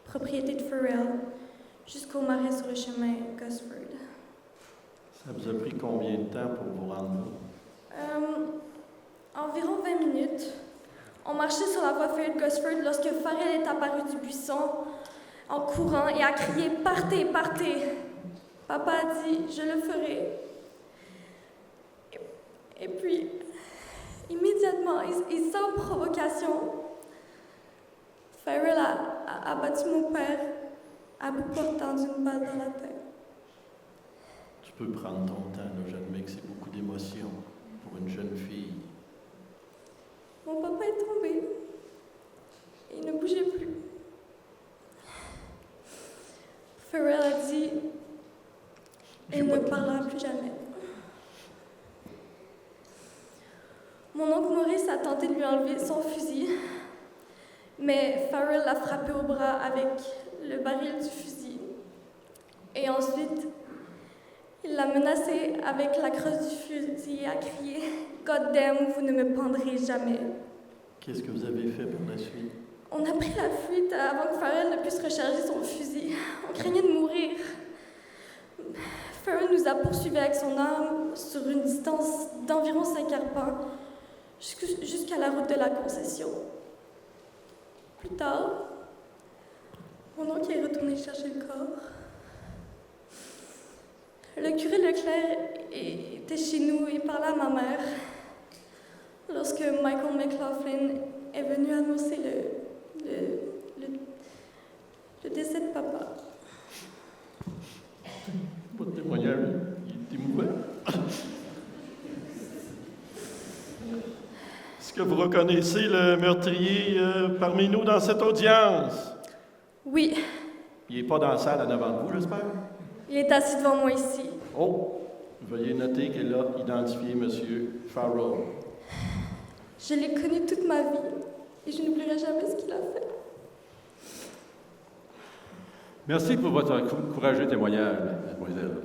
propriété de Pharrell, jusqu'au marais sur le chemin Gosford. Ça vous a pris combien de temps pour vous rendre là? Environ 20 minutes. On marchait sur la voie ferrée de Gosford lorsque Pharrell est apparu du buisson en courant et a crié « Partez, partez !» Papa a dit « Je le ferai ». Et puis, immédiatement et sans provocation, Pharrell a abattu mon père à bout portant d'une balle dans la tête. Tu peux prendre ton temps, là. J'admets que c'est beaucoup d'émotions pour une jeune fille. Mon papa est tombé. Il ne bougeait plus. Pharrell a dit « Il ne parlera plus jamais ». Mon oncle Maurice a tenté de lui enlever son fusil, mais Pharrell l'a frappé au bras avec le baril du fusil. Et ensuite, il l'a menacé avec la crosse du fusil et a crié « God damn, vous ne me pendrez jamais ». Qu'est-ce que vous avez fait par la suite? On a pris la fuite avant que Pharrell ne puisse recharger son fusil. On craignait de mourir. Pharrell nous a poursuivis avec son arme sur une distance d'environ 5 arpents jusqu'à la route de la concession. Plus tard, mon oncle est retourné chercher le corps. Le curé Leclerc était chez nous et parlait à ma mère lorsque Michael McLaughlin est venu annoncer le décès de papa. Votre témoignage, il est émouvant. Est-ce que vous reconnaissez le meurtrier parmi nous dans cette audience? Oui. Il n'est pas dans la salle en avant de vous, j'espère? Il est assis devant moi ici. Oh! Veuillez noter qu'elle a identifié M. Pharrell. Je l'ai connu toute ma vie et je n'oublierai jamais ce qu'il a fait. Merci pour votre courageux témoignage, mademoiselle.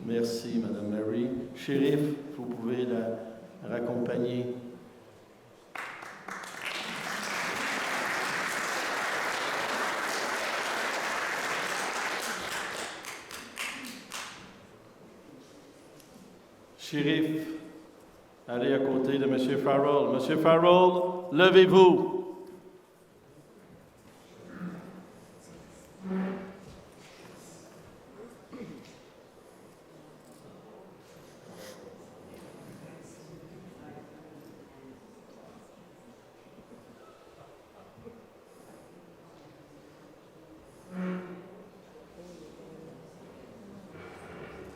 Merci, Mme Mary. Shérif, vous pouvez la raccompagner. Shérif, allez à côté de M. Pharrell. M. Pharrell, levez-vous.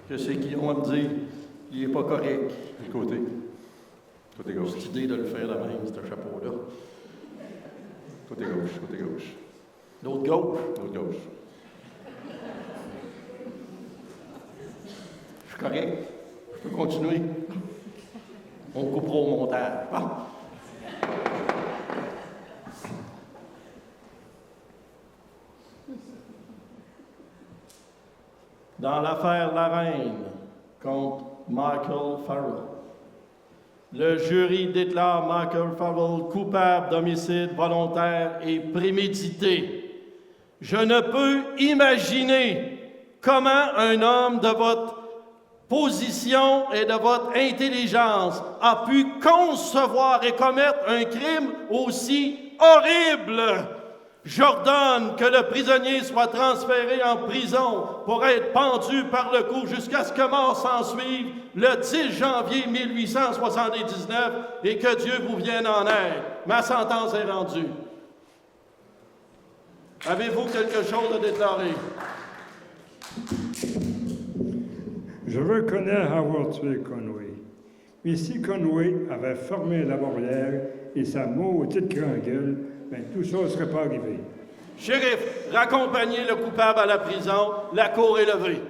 Que c'est qu'ils ont à me dire, il n'est pas correct. Côté. Côté gauche. Cette idée de le faire de même, c'est un chapeau-là. Côté gauche, côté gauche. L'autre gauche? L'autre gauche. Je suis correct. Je peux continuer. On coupera au montage. Bon. Dans l'affaire La Reine contre Michael Pharrell, le jury déclare Michael Pharrell coupable d'homicide volontaire et prémédité. Je ne peux imaginer comment un homme de votre position et de votre intelligence a pu concevoir et commettre un crime aussi horrible. J'ordonne que le prisonnier soit transféré en prison pour être pendu par le cou jusqu'à ce que mort s'en suive le 10 janvier 1879 et que Dieu vous vienne en aide. Ma sentence est rendue. Avez-vous quelque chose à déclarer? Je reconnais avoir tué Conway. Mais si Conway avait formé la barrière et sa maudite grande gueule, bien, tout ça ne serait pas arrivé. Shérif, raccompagnez le coupable à la prison. La cour est levée.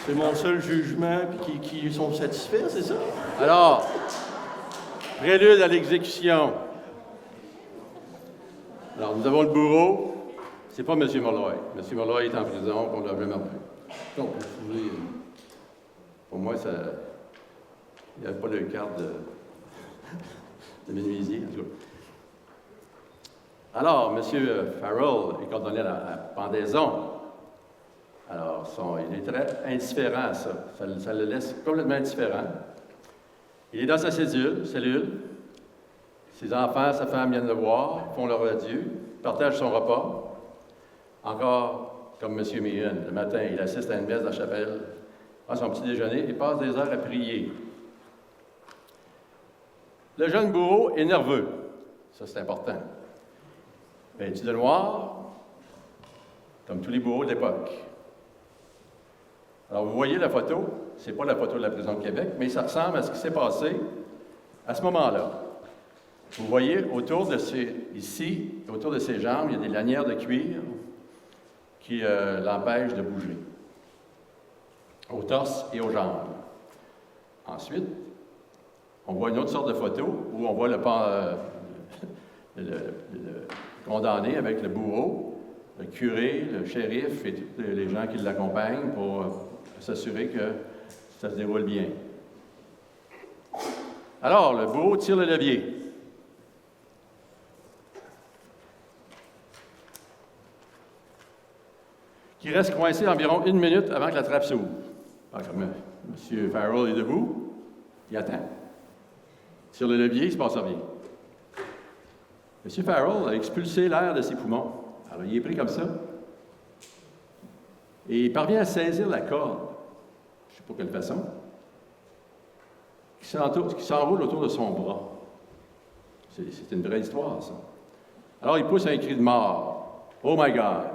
C'est mon seul jugement, puis qui sont satisfaits, c'est ça? Alors, prélude à l'exécution. Alors, nous avons le bourreau. C'est pas M. Molloy. M. Molloy est en prison, on l'a jamais pris. Donc, vous voulez, pour moi, ça. Il n'y avait pas de carte de menuisier, en tout cas. Alors, M. Farrell est condamné à la pendaison. Alors, il est très indifférent à ça. Ça le laisse complètement indifférent. Il est dans sa cellule. Ses enfants, sa femme viennent le voir, font leur adieu, partagent son repas. Encore comme M. Meehan, le matin, il assiste à une messe de la chapelle, prend son petit déjeuner et passe des heures à prier. Le jeune bourreau est nerveux. Ça, c'est important. Vêtu de noir, comme tous les bourreaux de l'époque. Alors, vous voyez la photo, c'est pas la photo de la prison de Québec, mais ça ressemble à ce qui s'est passé à ce moment-là. Vous voyez, autour de ses jambes, il y a des lanières de cuir qui l'empêchent de bouger, au torse et aux jambes. Ensuite, on voit une autre sorte de photo où on voit le condamné avec le bourreau, le curé, le shérif et tous les gens qui l'accompagnent pour s'assurer que ça se déroule bien. Alors, le bourreau tire le levier. Qui reste coincé environ 1 minute avant que la trappe s'ouvre. M. Farrell est debout, il attend. Sur le levier, il ne se passe rien. M. Farrell a expulsé l'air de ses poumons. Alors, il est pris comme ça. Et il parvient à saisir la corde, je ne sais pas quelle façon, qui s'enroule autour de son bras. C'est une vraie histoire, ça. Alors, il pousse un cri de mort. « Oh my God! »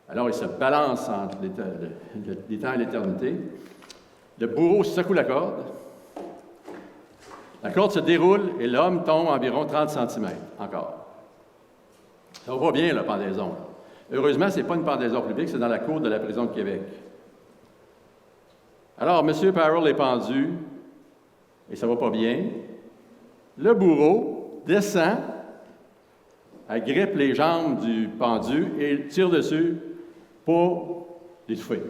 Alors, il se balance entre les temps et l'éternité. Le bourreau secoue la corde. La corde se déroule et l'homme tombe environ 30 cm, encore. Ça va pas bien, la pendaison. Là. Heureusement, ce n'est pas une pendaison publique, c'est dans la cour de la prison de Québec. Alors, M. Farrell est pendu, et ça va pas bien. Le bourreau descend, agrippe les jambes du pendu et tire dessus pour l'étouffer.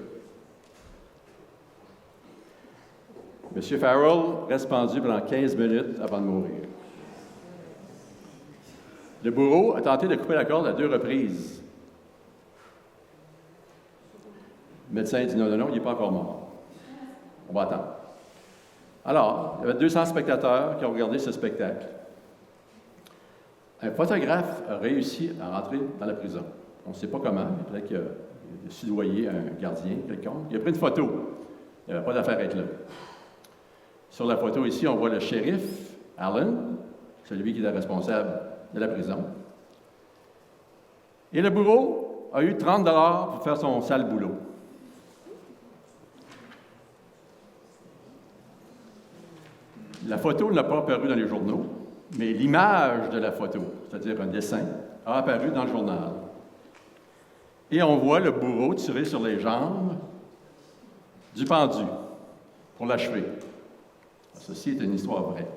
M. Farrell reste pendu pendant 15 minutes avant de mourir. Le bourreau a tenté de couper la corde à 2 reprises. Le médecin dit non, il n'est pas encore mort. On va attendre. Alors, il y avait 200 spectateurs qui ont regardé ce spectacle. Un photographe a réussi à rentrer dans la prison. On ne sait pas comment, mais peut-être qu'il a soudoyé un gardien, quelconque. Il a pris une photo. Il n'y avait pas d'affaire à être là. Sur la photo ici, on voit le shérif, Allen, celui qui est responsable de la prison. Et le bourreau a eu 30 $ pour faire son sale boulot. La photo n'a pas apparu dans les journaux, mais l'image de la photo, c'est-à-dire un dessin, a apparu dans le journal. Et on voit le bourreau tirer sur les jambes du pendu pour l'achever. Ceci est une histoire vraie.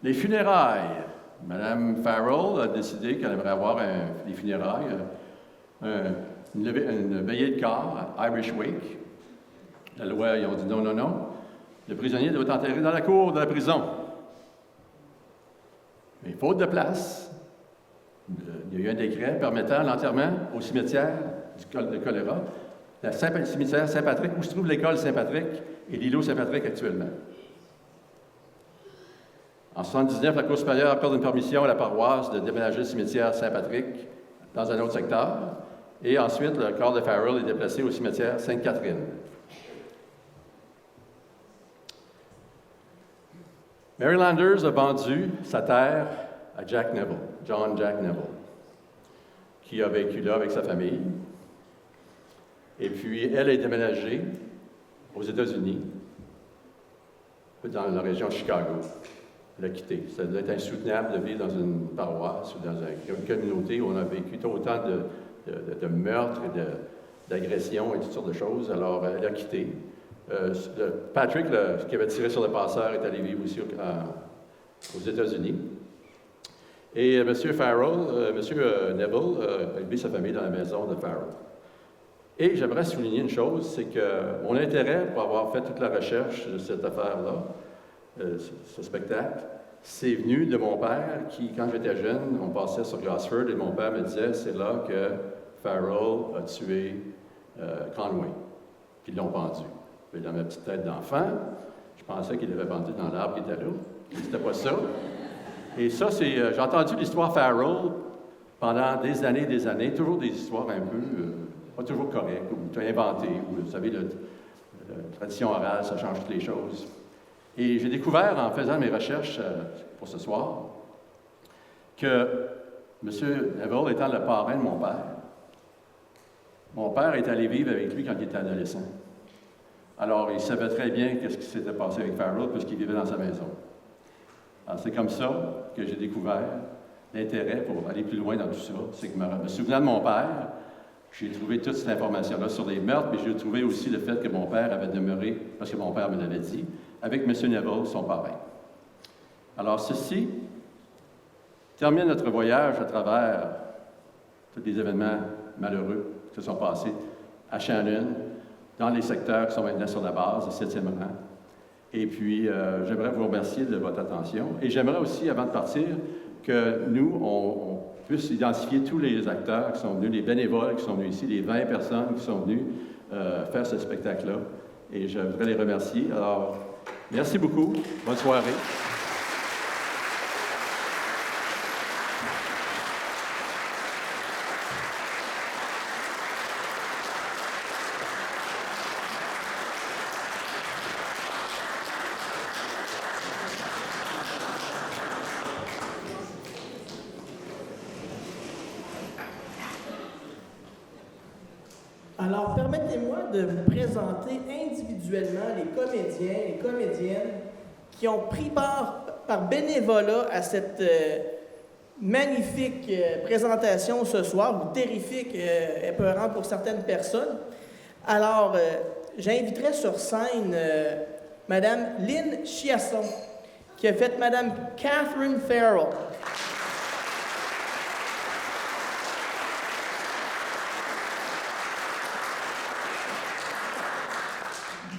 Les funérailles. Mme Farrell a décidé qu'elle aimerait avoir des funérailles, une veillée de corps, Irish Wake. La loi, ils ont dit non, non, non. Le prisonnier doit être enterré dans la cour de la prison. Mais faute de place, il y a eu un décret permettant l'enterrement au cimetière de choléra, le cimetière Saint-Patrick, où se trouve l'école Saint-Patrick et l'îlot Saint-Patrick actuellement. En 1979, la Cour supérieure accorde une permission à la paroisse de déménager le cimetière Saint-Patrick dans un autre secteur. Et ensuite, le corps de Farrell est déplacé au cimetière Sainte-Catherine. Mary Landers a vendu sa terre à Jack Neville, John Jack Neville, qui a vécu là avec sa famille. Et puis, elle est déménagée aux États-Unis, dans la région de Chicago. Elle a quitté. Ça doit être insoutenable de vivre dans une paroisse ou dans une communauté où on a vécu autant de meurtres et d'agressions et toutes sortes de choses. Alors, elle a quitté. Patrick, qui avait tiré sur le passeur, est allé vivre aussi aux États-Unis. Et M. Farrell, M. Neville, a élevé sa famille dans la maison de Farrell. Et j'aimerais souligner une chose, c'est que mon intérêt pour avoir fait toute la recherche de cette affaire-là, ce spectacle, c'est venu de mon père qui, quand j'étais jeune, on passait sur Gosford et mon père me disait, c'est là que Farrell a tué Conway, puis ils l'ont pendu. Puis dans ma petite tête d'enfant, je pensais qu'il l'avait pendu dans l'arbre qui était là. C'était pas ça. Et ça, j'ai entendu l'histoire Farrell pendant des années, toujours des histoires un peu, pas toujours correctes, ou inventées, ou vous savez, la tradition orale, ça change toutes les choses. Et j'ai découvert, en faisant mes recherches pour ce soir, que M. Neville étant le parrain de mon père est allé vivre avec lui quand il était adolescent. Alors, il savait très bien qu'est-ce qui s'était passé avec Farrell puisqu'il vivait dans sa maison. Alors, c'est comme ça que j'ai découvert l'intérêt pour aller plus loin dans tout ça. C'est que me souvenant de mon père, j'ai trouvé toute cette information-là sur les meurtres, mais j'ai trouvé aussi le fait que mon père avait demeuré, parce que mon père me l'avait dit, avec M. Neville, son parrain. Alors, ceci termine notre voyage à travers tous les événements malheureux qui se sont passés à Shannon, dans les secteurs qui sont maintenant sur la base, le 7e rang. Et puis, j'aimerais vous remercier de votre attention. Et j'aimerais aussi, avant de partir, que nous, on puisse identifier tous les acteurs qui sont venus, les bénévoles qui sont venus ici, les 20 personnes qui sont venues faire ce spectacle-là. Et je voudrais les remercier. Alors, merci beaucoup. Bonne soirée. Alors, permettez-moi de vous présenter individuellement les comédiens et comédiennes qui ont pris part par bénévolat à cette magnifique présentation ce soir, ou terrifique, épeurante pour certaines personnes. Alors, j'inviterai sur scène Mme Lynn Chiasson, qui a fait Mme Catherine Farrell.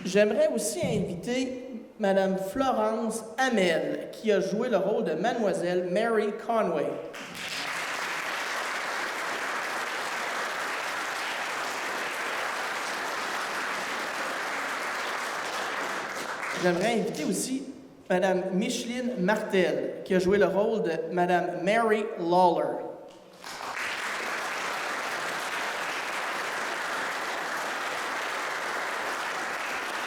J'aimerais aussi inviter Mme Florence Hamel, qui a joué le rôle de Mademoiselle Mary Conway. J'aimerais inviter aussi Mme Micheline Martel, qui a joué le rôle de Mme Mary Lawler.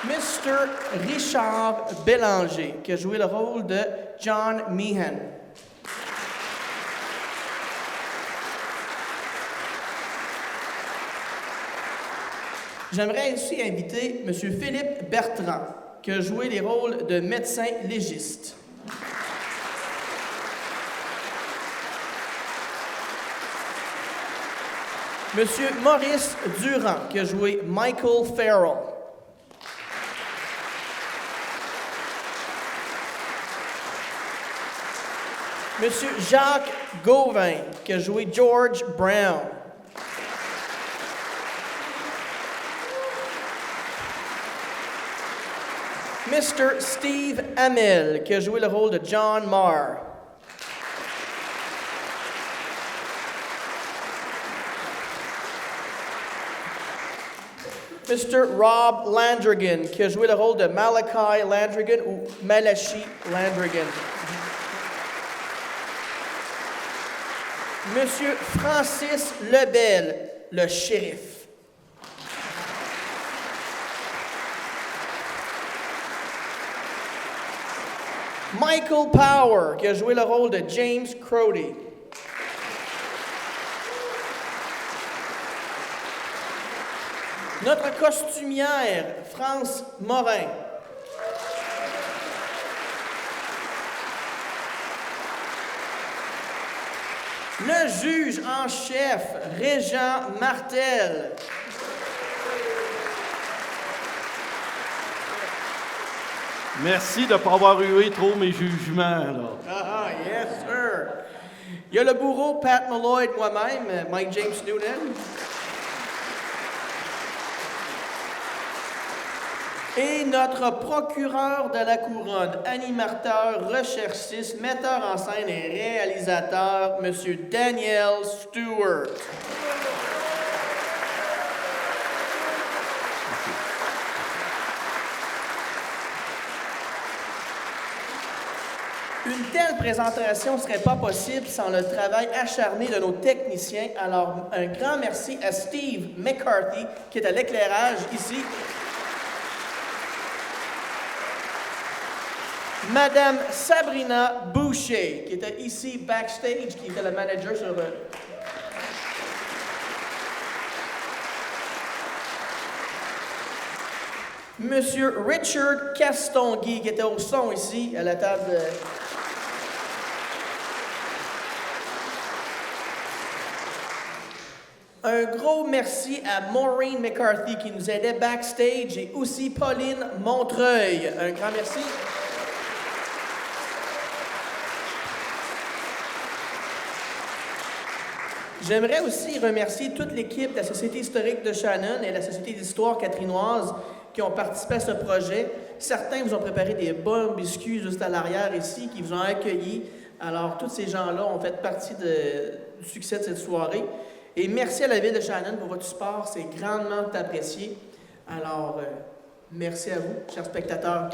Mr. Richard Bélanger, qui a joué le rôle de John Meehan. J'aimerais aussi inviter M. Philippe Bertrand, qui a joué les rôles de médecin légiste. M. Maurice Durand, qui a joué Michael Farrell. Monsieur Jacques Gauvin, qui a joué George Brown. Mr. Steve Hamel, qui a joué le rôle de John Marr. Mr. Rob Landrigan, qui a joué le rôle de Malachi Landrigan ou Malachi Landrigan. Monsieur Francis Lebel, le shérif. Michael Power, qui a joué le rôle de James Crody. Notre costumière, France Morin. Le juge en chef, Régent Martel. Merci de ne pas avoir hué trop mes jugements, là. Ah, yes, sir. Il y a le bourreau, Pat Malloy, moi-même, Mike James Noonan. Et notre procureur de la couronne, animateur, recherchiste, metteur en scène et réalisateur, M. Daniel Stewart. Une telle présentation ne serait pas possible sans le travail acharné de nos techniciens. Alors, un grand merci à Steve McCarthy, qui est à l'éclairage ici. Madame Sabrina Boucher, qui était ici backstage, qui était la manager sur... Monsieur Richard Castonguay, qui était au son ici, à la table de... Un gros merci à Maureen McCarthy, qui nous aidait backstage, et aussi Pauline Montreuil. Un grand merci. J'aimerais aussi remercier toute l'équipe de la Société historique de Shannon et la Société d'histoire catrinoise qui ont participé à ce projet. Certains vous ont préparé des bons biscuits juste à l'arrière ici, qui vous ont accueillis. Alors, tous ces gens-là ont fait partie du succès de cette soirée. Et merci à la Ville de Shannon pour votre support, c'est grandement apprécié. Alors, merci à vous, chers spectateurs.